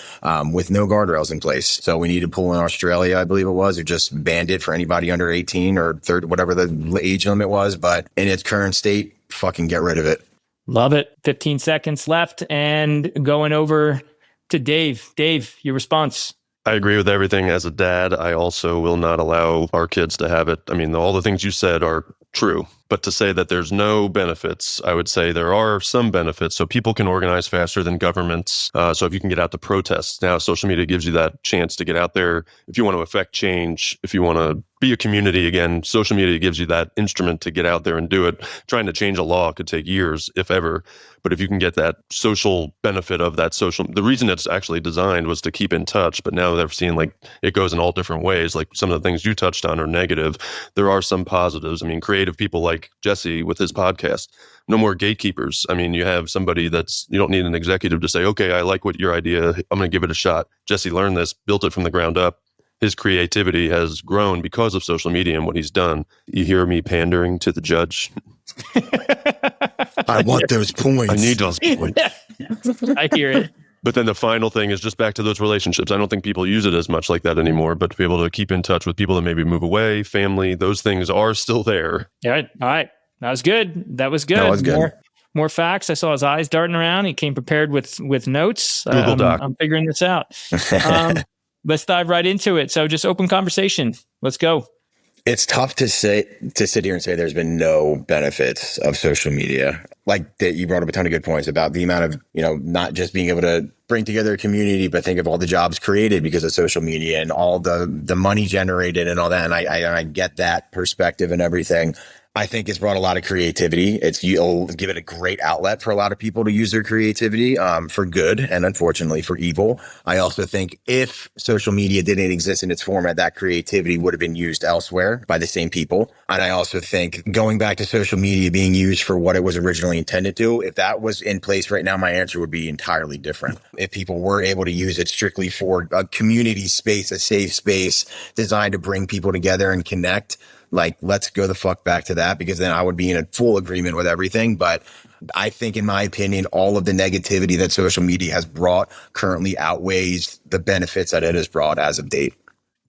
with no guardrails in place. So we need to pull in Australia, I believe it was, or just banned it for anybody under 18 or 30, whatever the age limit was. But in its current state, fucking get rid of it. Love it. 15 seconds left and going over to Dave. Dave, your response. I agree with everything. As a dad, I also will not allow our kids to have it. I mean, all the things you said are true, but to say that there's no benefits, I would say there are some benefits. So people can organize faster than governments. So if you can get out to protest, now social media gives you that chance to get out there. If you want to affect change, if you want to be a community again, social media gives you that instrument to get out there and do it. Trying to change a law could take years, if ever. But if you can get that social benefit of that the reason it's actually designed was to keep in touch. But now they're seeing like it goes in all different ways. Like some of the things you touched on are negative. There are some positives. I mean, creative people like Jesse with his podcast, no more gatekeepers. I mean, you have somebody you don't need an executive to say, okay, I like what your idea, I'm going to give it a shot. Jesse learned this, built it from the ground up. His creativity has grown because of social media and what he's done. You hear me pandering to the judge? I want those points. I need those points. I hear it. But then the final thing is just back to those relationships. I don't think people use it as much like that anymore, but to be able to keep in touch with people that maybe move away, family, those things are still there. All right. That was good. That was good. More facts. I saw his eyes darting around. He came prepared with notes. Google Doc. I'm figuring this out. Let's dive right into it. So just open conversation. Let's go. It's tough to sit here and say there's been no benefits of social media. Like that, you brought up a ton of good points about the amount of, not just being able to bring together a community, but think of all the jobs created because of social media and all the money generated and all that. And I get that perspective and everything. I think it's brought a lot of creativity. You'll give it a great outlet for a lot of people to use their creativity for good and unfortunately for evil. I also think if social media didn't exist in its format, that creativity would have been used elsewhere by the same people. And I also think going back to social media being used for what it was originally intended to, if that was in place right now, my answer would be entirely different. If people were able to use it strictly for a community space, a safe space designed to bring people together and connect, like, let's go the fuck back to that, because then I would be in a full agreement with everything. But I think, in my opinion, all of the negativity that social media has brought currently outweighs the benefits that it has brought as of date.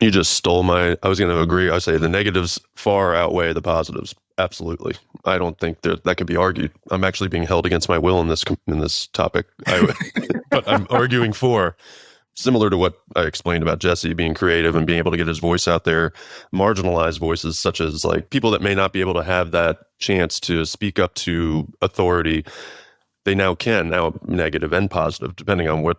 You just stole I was going to agree. I say the negatives far outweigh the positives. Absolutely. I don't think that could be argued. I'm actually being held against my will in this topic. But I'm arguing for, similar to what I explained about Jesse being creative and being able to get his voice out there, marginalized voices such as like people that may not be able to have that chance to speak up to authority, they now can, now negative and positive, depending on what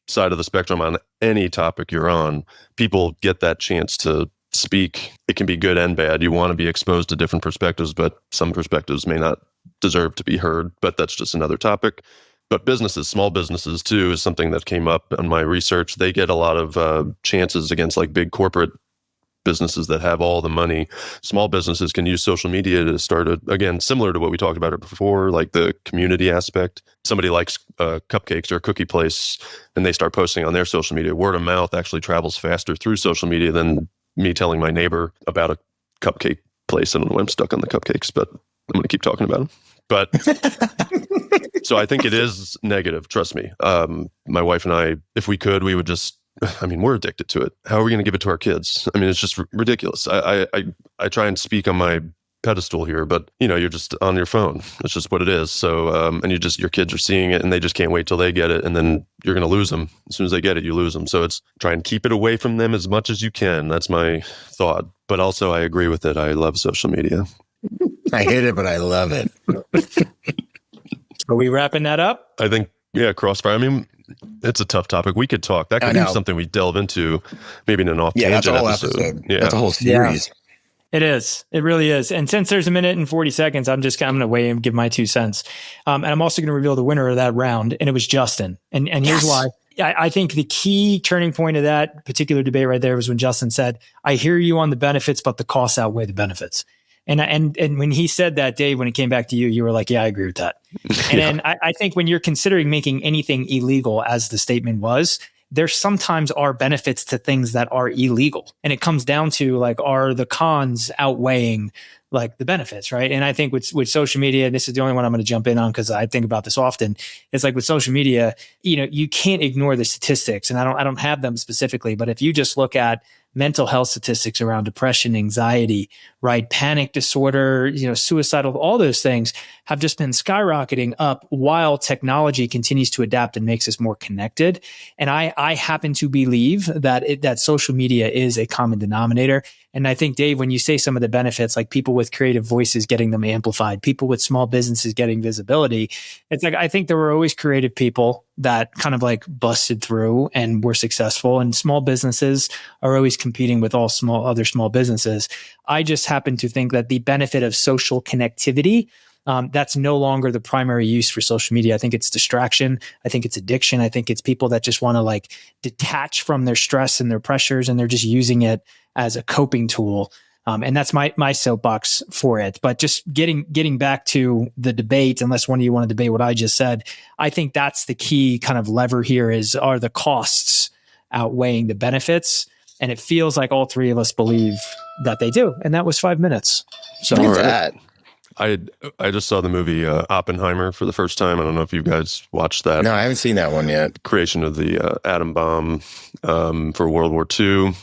side of the spectrum on any topic you're on. People get that chance to speak. It can be good and bad. You want to be exposed to different perspectives, but some perspectives may not deserve to be heard, but that's just another topic. But businesses, small businesses too, is something that came up in my research. They get a lot of chances against like big corporate businesses that have all the money. Small businesses can use social media to start again, similar to what we talked about it before, like the community aspect. Somebody likes cupcakes or a cookie place, and they start posting on their social media. Word of mouth actually travels faster through social media than me telling my neighbor about a cupcake place. I don't know why I'm stuck on the cupcakes, but I'm going to keep talking about them. But so I think it is negative. Trust me. My wife and I, if we could, we would just, we're addicted to it. How are we going to give it to our kids? It's just ridiculous. I try and speak on my pedestal here, but you're just on your phone. It's just what it is. So, and your kids are seeing it and they just can't wait till they get it. And then you're going to lose them. As soon as they get it, you lose them. So it's try and keep it away from them as much as you can. That's my thought. But also I agree with it. I love social media. I hate it, but I love it. Are we wrapping that up? I think, yeah, crossfire. It's a tough topic. We could talk. That could be something we delve into, maybe in an off-tangent episode. Yeah, that's a whole series. Yeah. It is. It really is. And since there's a minute and 40 seconds, I'm going to weigh and give my 2 cents. And I'm also going to reveal the winner of that round. And it was Justin. And here's why. I think the key turning point of that particular debate right there was when Justin said, I hear you on the benefits, but the costs outweigh the benefits. And when he said that, Dave, when it came back to you, you were like, yeah, I agree with that. And then I think when you're considering making anything illegal, as the statement was, there sometimes are benefits to things that are illegal. And it comes down to like, are the cons outweighing like the benefits, right? And I think with social media, and this is the only one I'm going to jump in on because I think about this often, it's like with social media, you can't ignore the statistics. And I don't have them specifically, but if you just look at mental health statistics around depression, anxiety, right? Panic disorder, suicidal, all those things have just been skyrocketing up while technology continues to adapt and makes us more connected. And I happen to believe that social media is a common denominator. And I think, Dave, when you say some of the benefits, like people with creative voices getting them amplified, people with small businesses getting visibility, it's like, I think there were always creative people that kind of like busted through and were successful, and small businesses are always competing with all other small businesses. I just happen to think that the benefit of social connectivity, that's no longer the primary use for social media. I think it's distraction. I think it's addiction. I think it's people that just want to like detach from their stress and their pressures, and they're just using it as a coping tool. And that's my soapbox for it. But just getting back to the debate, unless one of you want to debate what I just said, I think that's the key kind of lever here are the costs outweighing the benefits? And it feels like all three of us believe that they do. And that was 5 minutes. So Look at that. I just saw the movie Oppenheimer for the first time. I don't know if you guys watched that. No, I haven't seen that one yet. Creation of the atom bomb for World War II.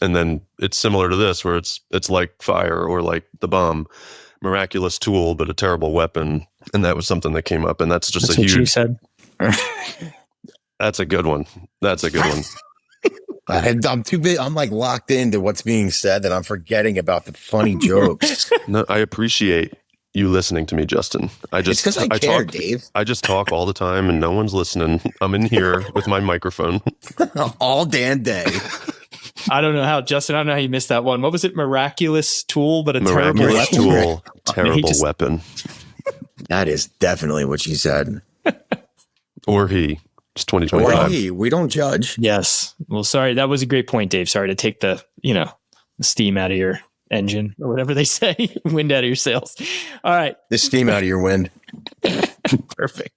And then it's similar to this, where it's like fire or like the bomb, miraculous tool, but a terrible weapon. And that was something that came up. And that's just that's a what huge. You said. That's a good one. That's a good one. I'm too big. I'm like locked into what's being said that I'm forgetting about the funny jokes. No, I appreciate you listening to me, Justin. It's because I care, Dave. I just talk all the time and no one's listening. I'm in here with my microphone all damn day. I don't know how, Justin, I don't know how you missed that one. What was it? Miraculous tool, but a miraculous terrible weapon. Tool, terrible weapon. That is definitely what she said. Or he. It's 2025. Or he. We don't judge. Yes. Well, sorry. That was a great point, Dave. Sorry to take the steam out of your engine or whatever they say, wind out of your sails. All right. The steam out of your wind. Perfect.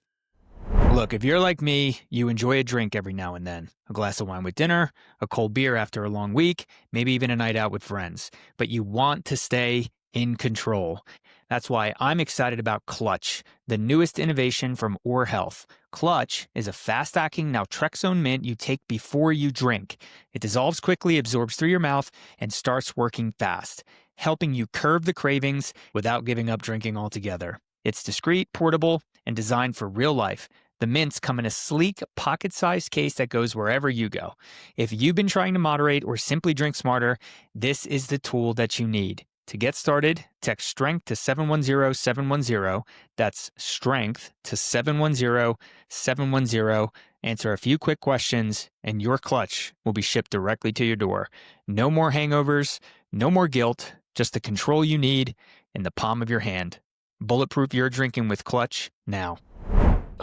Look, if you're like me, you enjoy a drink every now and then. A glass of wine with dinner, a cold beer after a long week, maybe even a night out with friends. But you want to stay in control. That's why I'm excited about Clutch, the newest innovation from Or Health. Clutch is a fast-acting naltrexone mint you take before you drink. It dissolves quickly, absorbs through your mouth, and starts working fast, helping you curb the cravings without giving up drinking altogether. It's discreet, portable, and designed for real life. The mints come in a sleek, pocket-sized case that goes wherever you go. If you've been trying to moderate or simply drink smarter, this is the tool that you need. To get started, text STRENGTH to 710-710. That's STRENGTH to 710-710. Answer a few quick questions, and your Clutch will be shipped directly to your door. No more hangovers, no more guilt, just the control you need in the palm of your hand. Bulletproof your drinking with Clutch now.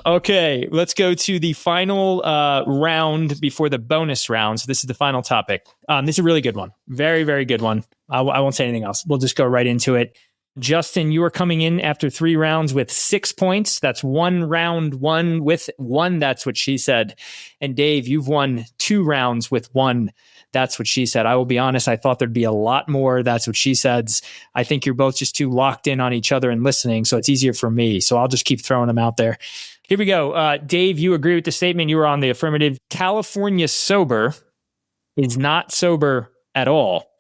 Okay, let's go to the final round before the bonus round. So this is the final topic. This is a really good one. Very, very good one. I won't say anything else. We'll just go right into it. Justin, you are coming in after 3 rounds with 6 points. That's one round, one with 1. That's what she said. And Dave, you've won 2 rounds with 1. That's what she said. I will be honest, I thought there'd be a lot more. That's what she says. I think you're both just too locked in on each other and listening, so it's easier for me. So I'll just keep throwing them out there. Here we go. Dave, you agree with the statement. You were on the affirmative. California sober is not sober at all.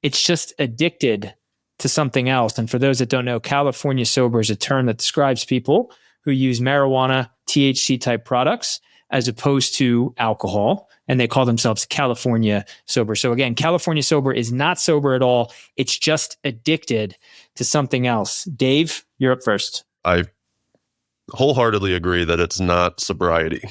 It's just addicted to something else. And for those that don't know, California sober is a term that describes people who use marijuana, THC type products, as opposed to alcohol. And they call themselves California sober. So again, California sober is not sober at all. It's just addicted to something else. Dave, you're up first. I wholeheartedly agree that it's not sobriety.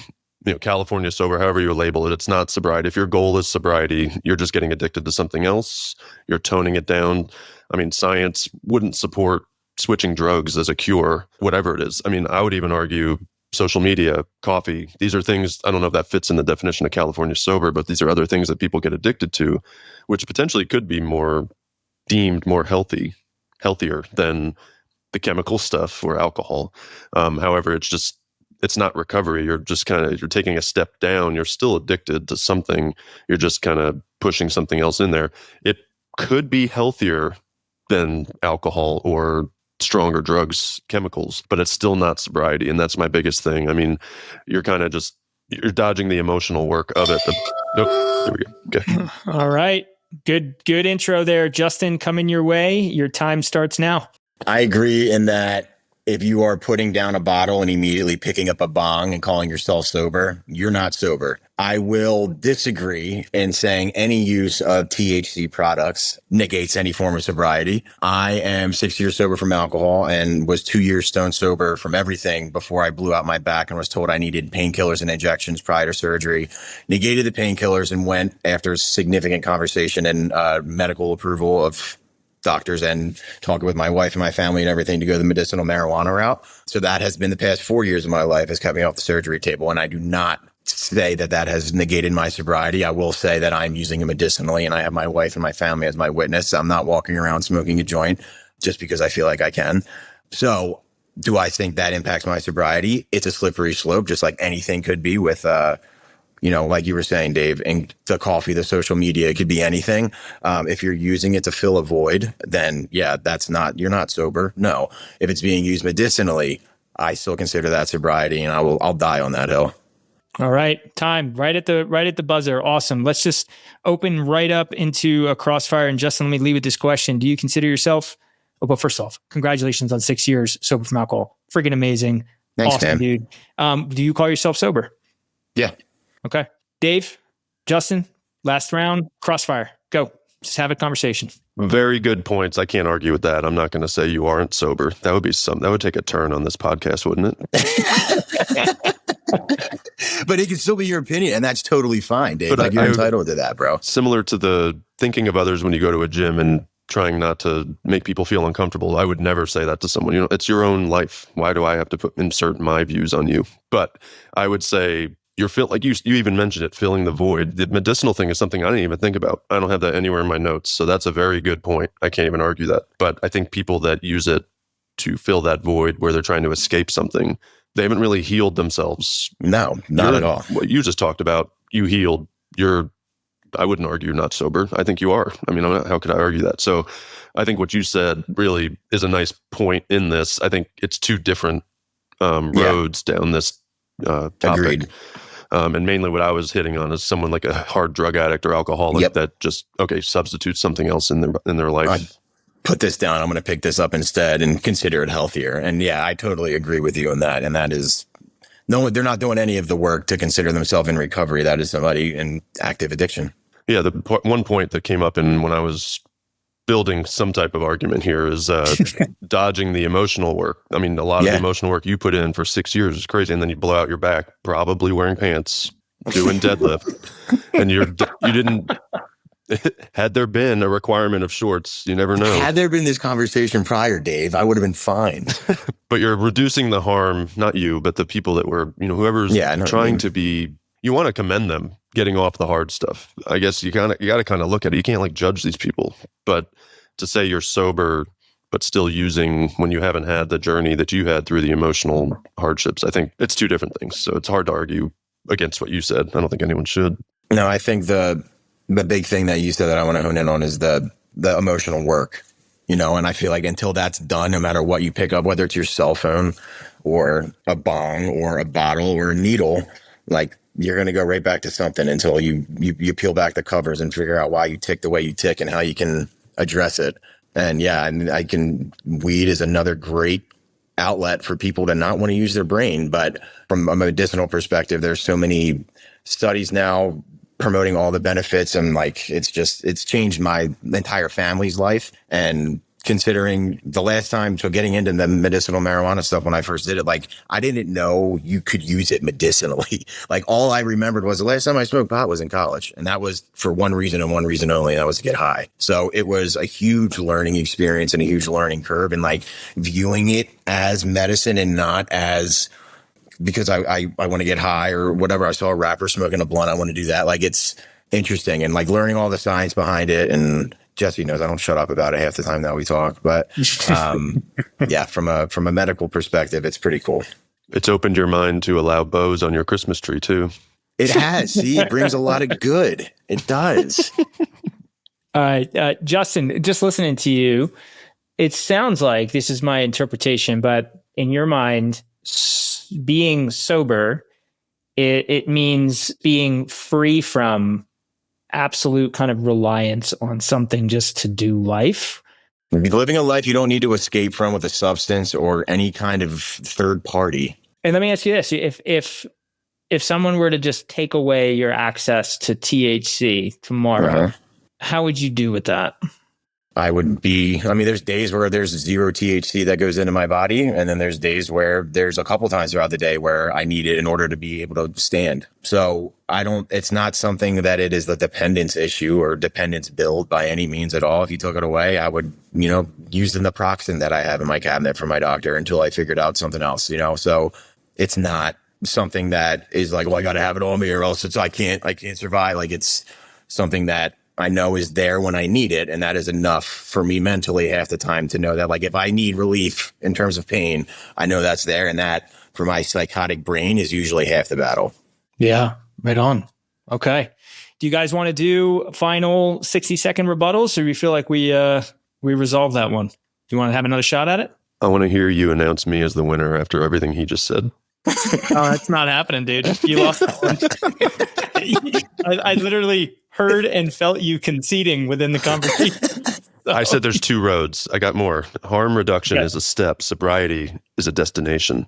California sober, however you label it, it's not sobriety. If your goal is sobriety, you're just getting addicted to something else. You're toning it down. I mean, science wouldn't support switching drugs as a cure, whatever it is. I mean, I would even argue social media, coffee. These are things, I don't know if that fits in the definition of California sober, but these are other things that people get addicted to, which potentially could be deemed more healthier than the chemical stuff or alcohol. However, it's not recovery. You're just you're taking a step down. You're still addicted to something. You're just kind of pushing something else in there. It could be healthier than alcohol or stronger drugs, chemicals, but it's still not sobriety. And that's my biggest thing. I mean, you're you're dodging the emotional work of it. Nope. There we go. Okay. All right. Good intro there. Justin, coming your way. Your time starts now. I agree in that if you are putting down a bottle and immediately picking up a bong and calling yourself sober, you're not sober. I will disagree in saying any use of THC products negates any form of sobriety. I am 6 years sober from alcohol and was 2 years stone sober from everything before I blew out my back and was told I needed painkillers and injections prior to surgery. Negated the painkillers and went after significant conversation and medical approval of doctors and talking with my wife and my family and everything to go the medicinal marijuana route. So that has been the past 4 years of my life, has kept me off the surgery table. And I do not say that has negated my sobriety. I will say that I'm using it medicinally and I have my wife and my family as my witness. I'm not walking around smoking a joint just because I feel like I can. So do I think that impacts my sobriety? It's a slippery slope, just like anything could be with, like you were saying, Dave, and the coffee, the social media, it could be anything. If you're using it to fill a void, then yeah, you're not sober. No, if it's being used medicinally, I still consider that sobriety, and I'll die on that hill. All right. Time right at the buzzer. Awesome. Let's just open right up into a crossfire. And Justin, let me lead with this question. Do you consider yourself, but first off, congratulations on 6 years sober from alcohol. Freaking amazing. Thanks, awesome, man. Dude. Do you call yourself sober? Yeah. Okay. Dave, Justin, last round, crossfire. Go. Just have a conversation. Very good points. I can't argue with that. I'm not going to say you aren't sober. That would take a turn on this podcast, wouldn't it? But it can still be your opinion, and that's totally fine, Dave. But you're entitled to that, bro. Similar to the thinking of others when you go to a gym and trying not to make people feel uncomfortable. I would never say that to someone. It's your own life. Why do I have to insert my views on you? But I would say like you even mentioned it, filling the void. The medicinal thing is something I didn't even think about. I don't have that anywhere in my notes. So that's a very good point. I can't even argue that. But I think people that use it to fill that void where they're trying to escape something, they haven't really healed themselves. No, not at all. What you just talked about, you healed. I wouldn't argue you're not sober. I think you are. I mean, how could I argue that? So I think what you said really is a nice point in this. I think it's two different roads down this topic. Agreed. And mainly what I was hitting on is someone like a hard drug addict or alcoholic that just, substitutes something else in their life. Put this down. I'm going to pick this up instead and consider it healthier. And yeah, I totally agree with you on that. And that is, no, they're not doing any of the work to consider themselves in recovery. That is somebody in active addiction. Yeah. The one point that came up when I was building some type of argument here is dodging the emotional work. I mean, a lot of the emotional work you put in for 6 years is crazy. And then you blow out your back, probably wearing pants, doing deadlift. And you didn't, had there been a requirement of shorts, you never know. Had there been this conversation prior, Dave, I would have been fine. But you're reducing the harm, not you, but the people that were, whoever's trying to be, you want to commend them getting off the hard stuff. I guess you got to kind of look at it. You can't judge these people, but to say you're sober, but still using when you haven't had the journey that you had through the emotional hardships, I think it's two different things. So it's hard to argue against what you said. I don't think anyone should. No, I think the big thing that you said that I want to hone in on is the emotional work, and I feel like until that's done, no matter what you pick up, whether it's your cell phone or a bong or a bottle or a needle, you're going to go right back to something until you peel back the covers and figure out why you tick the way you tick and how you can address it. And yeah, weed is another great outlet for people to not want to use their brain. But from a medicinal perspective, there's so many studies now promoting all the benefits, and it's changed my entire family's life. And considering the last time, so getting into the medicinal marijuana stuff when I first did it, I didn't know you could use it medicinally. All I remembered was the last time I smoked pot was in college, and that was for one reason and one reason only, and that was to get high. So it was a huge learning experience and a huge learning curve, and viewing it as medicine and not as because I want to get high or whatever. I saw a rapper smoking a blunt. I want to do that. Like, it's interesting, and like learning all the science behind it. And Jesse knows I don't shut up about it half the time that we talk, but yeah, from a medical perspective, it's pretty cool. It's opened your mind to allow bows on your Christmas tree too. It has. See, it brings a lot of good. It does. All right, Justin, just listening to you, it sounds like, this is my interpretation, but in your mind, being sober, it means being free from absolute kind of reliance on something just to do life. Living a life you don't need to escape from with a substance or any kind of third party. And let me ask you this: if someone were to just take away your access to THC tomorrow, how would you do with that? There's days where there's 0 THC that goes into my body. And then there's days where there's a couple times throughout the day where I need it in order to be able to stand. So it's not something that it is the dependence issue or dependence build by any means at all. If you took it away, I would, use the naproxen that I have in my cabinet from my doctor until I figured out something else, so it's not something that is like, well, I got to have it on me or else I can't survive. Like, it's something that I know is there when I need it. And that is enough for me mentally half the time to know that, like, if I need relief in terms of pain, I know that's there. And that for my psychotic brain is usually half the battle. Yeah, right on. Okay. Do you guys want to do final 60-second rebuttals, or do you feel like we resolved that one? Do you want to have another shot at it? I want to hear you announce me as the winner after everything he just said. Oh, that's not happening, dude. You lost that one. I literally heard and felt you conceding within the conversation. So. I said there's 2 roads. I got more. Harm reduction is a step. Sobriety is a destination.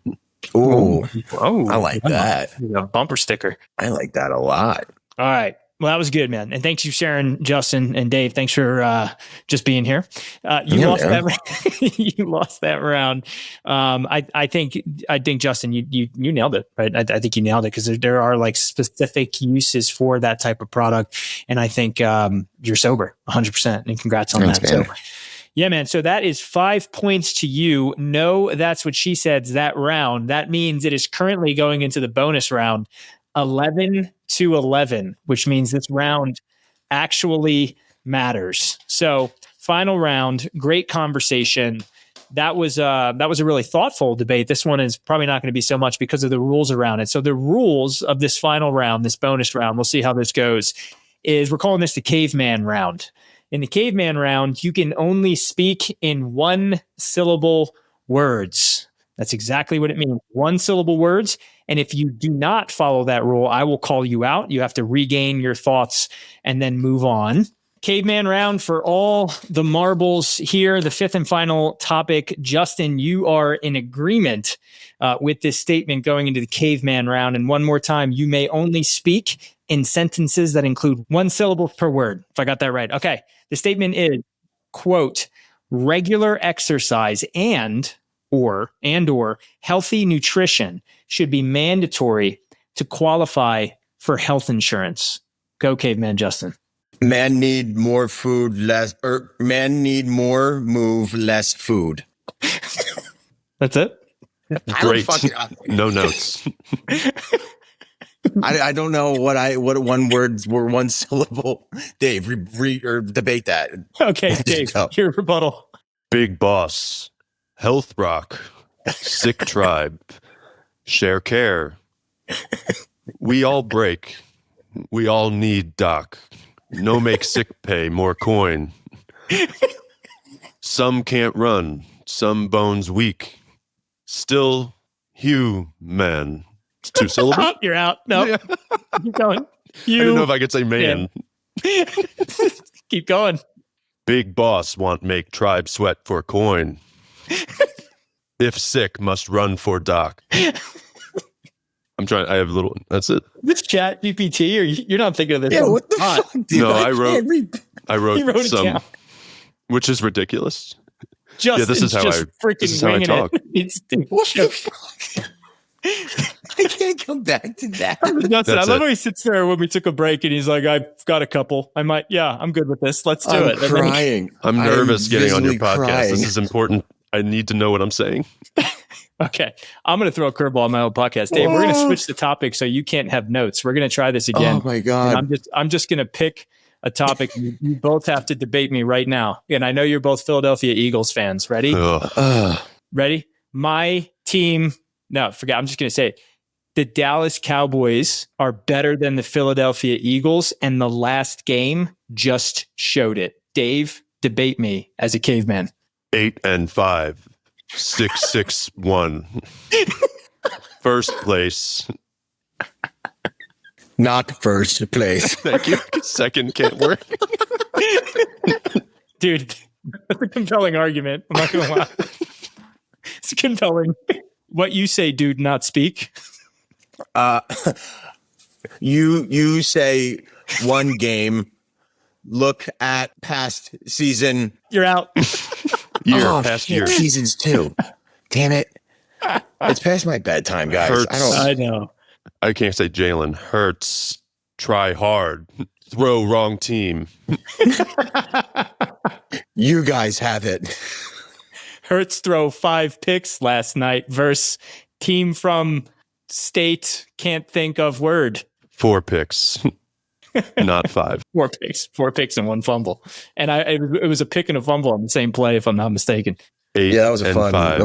Ooh. Oh, I like that. A bumper sticker. I like that a lot. All right. Well, that was good, man. And thanks for sharing, Justin and Dave. Thanks for just being here. You lost that round. I think Justin, you nailed it, right? I think you nailed it, because there are like specific uses for that type of product. And I think you're sober 100%. And congrats on that. Man. So, yeah, man. So that is 5 points to you. No, that's what she said. That round. That means it is currently going into the bonus round. 11-11, which means this round actually matters. So, final round, great conversation. That was a really thoughtful debate. This one is probably not going to be so much because of the rules around it. So the rules of this final round, this bonus round, we'll see how this goes, is we're calling this the caveman round. In the caveman round, you can only speak in 1-syllable words. That's exactly what it means. 1-syllable words. And if you do not follow that rule, I will call you out. You have to regain your thoughts and then move on. Caveman round for all the marbles here. The 5th and final topic. Justin, you are in agreement with this statement going into the caveman round. And one more time, you may only speak in sentences that include 1 syllable per word. If I got that right. Okay. The statement is, quote, regular exercise and or healthy nutrition should be mandatory to qualify for health insurance. Go, caveman Justin. Man need more food, man need more move, less food. That's it? Great. No notes. I don't know what 1 words were 1 syllable. Dave, or debate that. Okay, Dave, your rebuttal. Big boss. Health rock, sick tribe, share care. We all break. We all need doc. No make sick pay more coin. Some can't run. Some bones weak. Still human. It's 2 syllables. You're out. No, yeah. Keep going. I didn't know if I could say man. Keep going. Big boss want make tribe sweat for coin. If sick, must run for doc. I'm trying. I have a little. That's it. This chat GPT, or you're not thinking of this? Yeah, what the fuck, dude? No, I wrote some, down. Which is ridiculous. This is how I talk. What the fuck? I can't come back to that. I love how he sits there when we took a break and he's like, I've got a couple. I'm good with this. Let's do it. Crying. I'm nervous getting on your podcast. Crying. This is important. I need to know what I'm saying. Okay. I'm going to throw a curveball on my own podcast. Dave, we're going to switch the topic so you can't have notes. We're going to try this again. Oh my God. And I'm just going to pick a topic. You both have to debate me right now. And I know you're both Philadelphia Eagles fans. Ready? Ready? My team. No, forget. I'm just going to say it. The Dallas Cowboys are better than the Philadelphia Eagles, and the last game just showed it. Dave, debate me as a caveman. 8-5, 6-1. First place. Not first place. Thank you. Second can't work. Dude, that's a compelling argument. I'm not going to lie. It's compelling. What you say, dude, not speak. You say one game. Look at past season. You're out. Past year. Seasons too. Damn it! It's past my bedtime, guys. Hurts. I know. I can't say Jalen Hurts. Try hard. Throw wrong team. You guys have it. Hurts throw 5 picks last night versus team from state can't think of word. 4 picks. Not 5. 4 picks and 1 fumble. And it was a pick and a fumble on the same play, if I'm not mistaken. 8 Yeah, that was and 5. That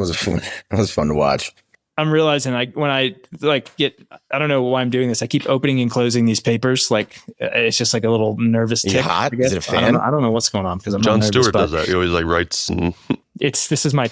was fun to watch. I'm realizing when I I don't know why I'm doing this. I keep opening and closing these papers. Like it's just like a little nervous tick. You hot? Is it a fan? I don't know what's going on because I'm Jon not nervous, Stewart does that. He always writes and this is my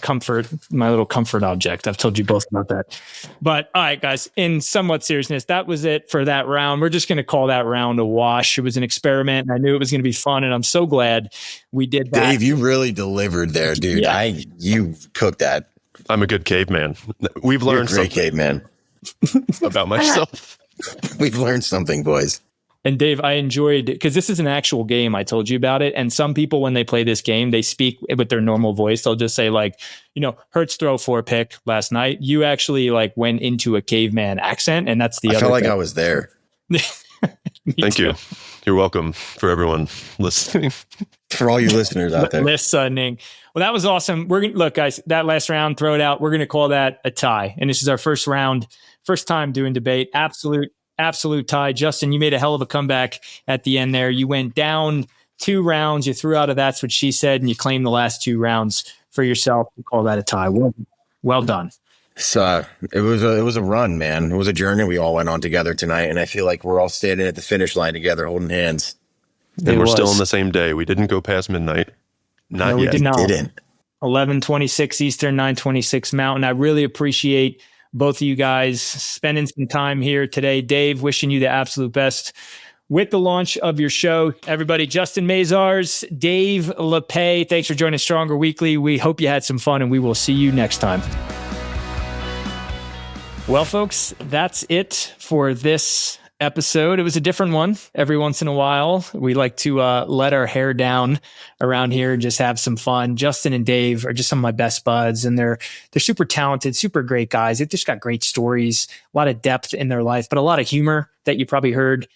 little comfort object. I've told you both about that. But all right, guys, in somewhat seriousness, that was it for that round. We're just going to call that round a wash. It was an experiment, and I knew it was going to be fun, and I'm so glad we did that. Dave, you really delivered there, dude. Yeah. You cooked that. I'm a good caveman. We've learned You're a great something caveman. about myself. We've learned something, boys. And Dave, I enjoyed because this is an actual game. I told you about it. And some people, when they play this game, they speak with their normal voice. They'll just say Hurts throw 4 pick last night. You actually went into a caveman accent. And that's the other felt like thing. I was there. Thank you. You're welcome for everyone listening. For all you listeners out there. Listening. Well, that was awesome. We're going to look, guys, that last round, throw it out. We're going to call that a tie. And this is our first time doing debate. Absolute tie. Justin, you made a hell of a comeback at the end there. You went down 2 rounds. You threw out a That's What She Said, and you claimed the last 2 rounds for yourself. You call that a tie. Well done. So it was a run, man. It was a journey we all went on together tonight, and I feel like we're all standing at the finish line together, holding hands. And we're still on the same day. We didn't go past midnight. Not we yet. did not. Didn't. 11:26 Eastern, 9:26 Mountain. I really appreciate both of you guys spending some time here today. Dave, wishing you the absolute best with the launch of your show. Everybody, Justin Maziarz, Dave Lipay, thanks for joining Stronger Weekly. We hope you had some fun, and we will see you next time. Well, folks, that's it for this episode. It was a different one. Every once in a while, we like to let our hair down around here and just have some fun. Justin and Dave are just some of my best buds, and they're super talented, super great guys. They've just got great stories, a lot of depth in their life, but a lot of humor that you probably heard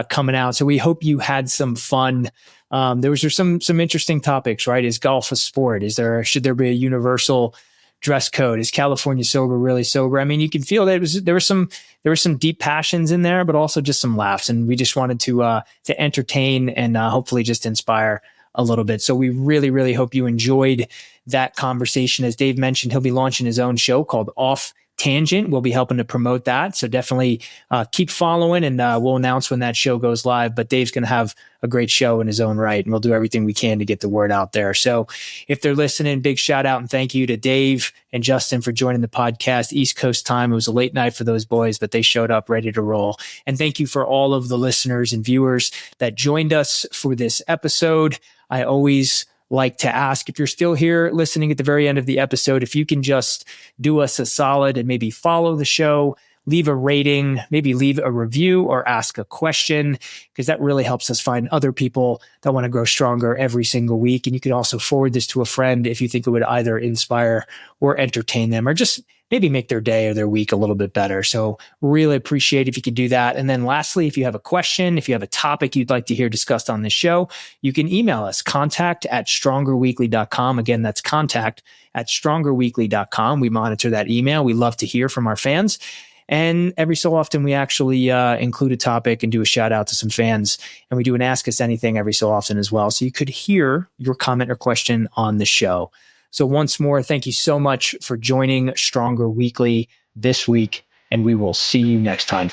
coming out. So we hope you had some fun. There was some interesting topics, right? Is golf a sport? Should there be a universal dress code? Is California sober really sober? I mean, you can feel that there were some deep passions in there, but also just some laughs. And we just wanted to entertain and hopefully just inspire a little bit. So we really, really hope you enjoyed that conversation. As Dave mentioned, he'll be launching his own show called Off Tangent. We'll be helping to promote that. So definitely keep following, and we'll announce when that show goes live. But Dave's going to have a great show in his own right, and we'll do everything we can to get the word out there. So if they're listening, big shout out and thank you to Dave and Justin for joining the podcast. East Coast time. It was a late night for those boys, but they showed up ready to roll. And thank you for all of the listeners and viewers that joined us for this episode. I always like to ask, if you're still here listening at the very end of the episode, if you can just do us a solid and maybe follow the show, leave a rating, maybe leave a review or ask a question, because that really helps us find other people that want to grow stronger every single week. And you could also forward this to a friend if you think it would either inspire or entertain them, or just maybe make their day or their week a little bit better. So really appreciate if you could do that. And then lastly, if you have a question, if you have a topic you'd like to hear discussed on this show, you can email us, contact@strongerweekly.com. Again, that's contact@strongerweekly.com. We monitor that email. We love to hear from our fans. And every so often, we actually include a topic and do a shout out to some fans. And we do an Ask Us Anything every so often as well. So you could hear your comment or question on the show. So once more, thank you so much for joining Stronger Weekly this week, and we will see you next time.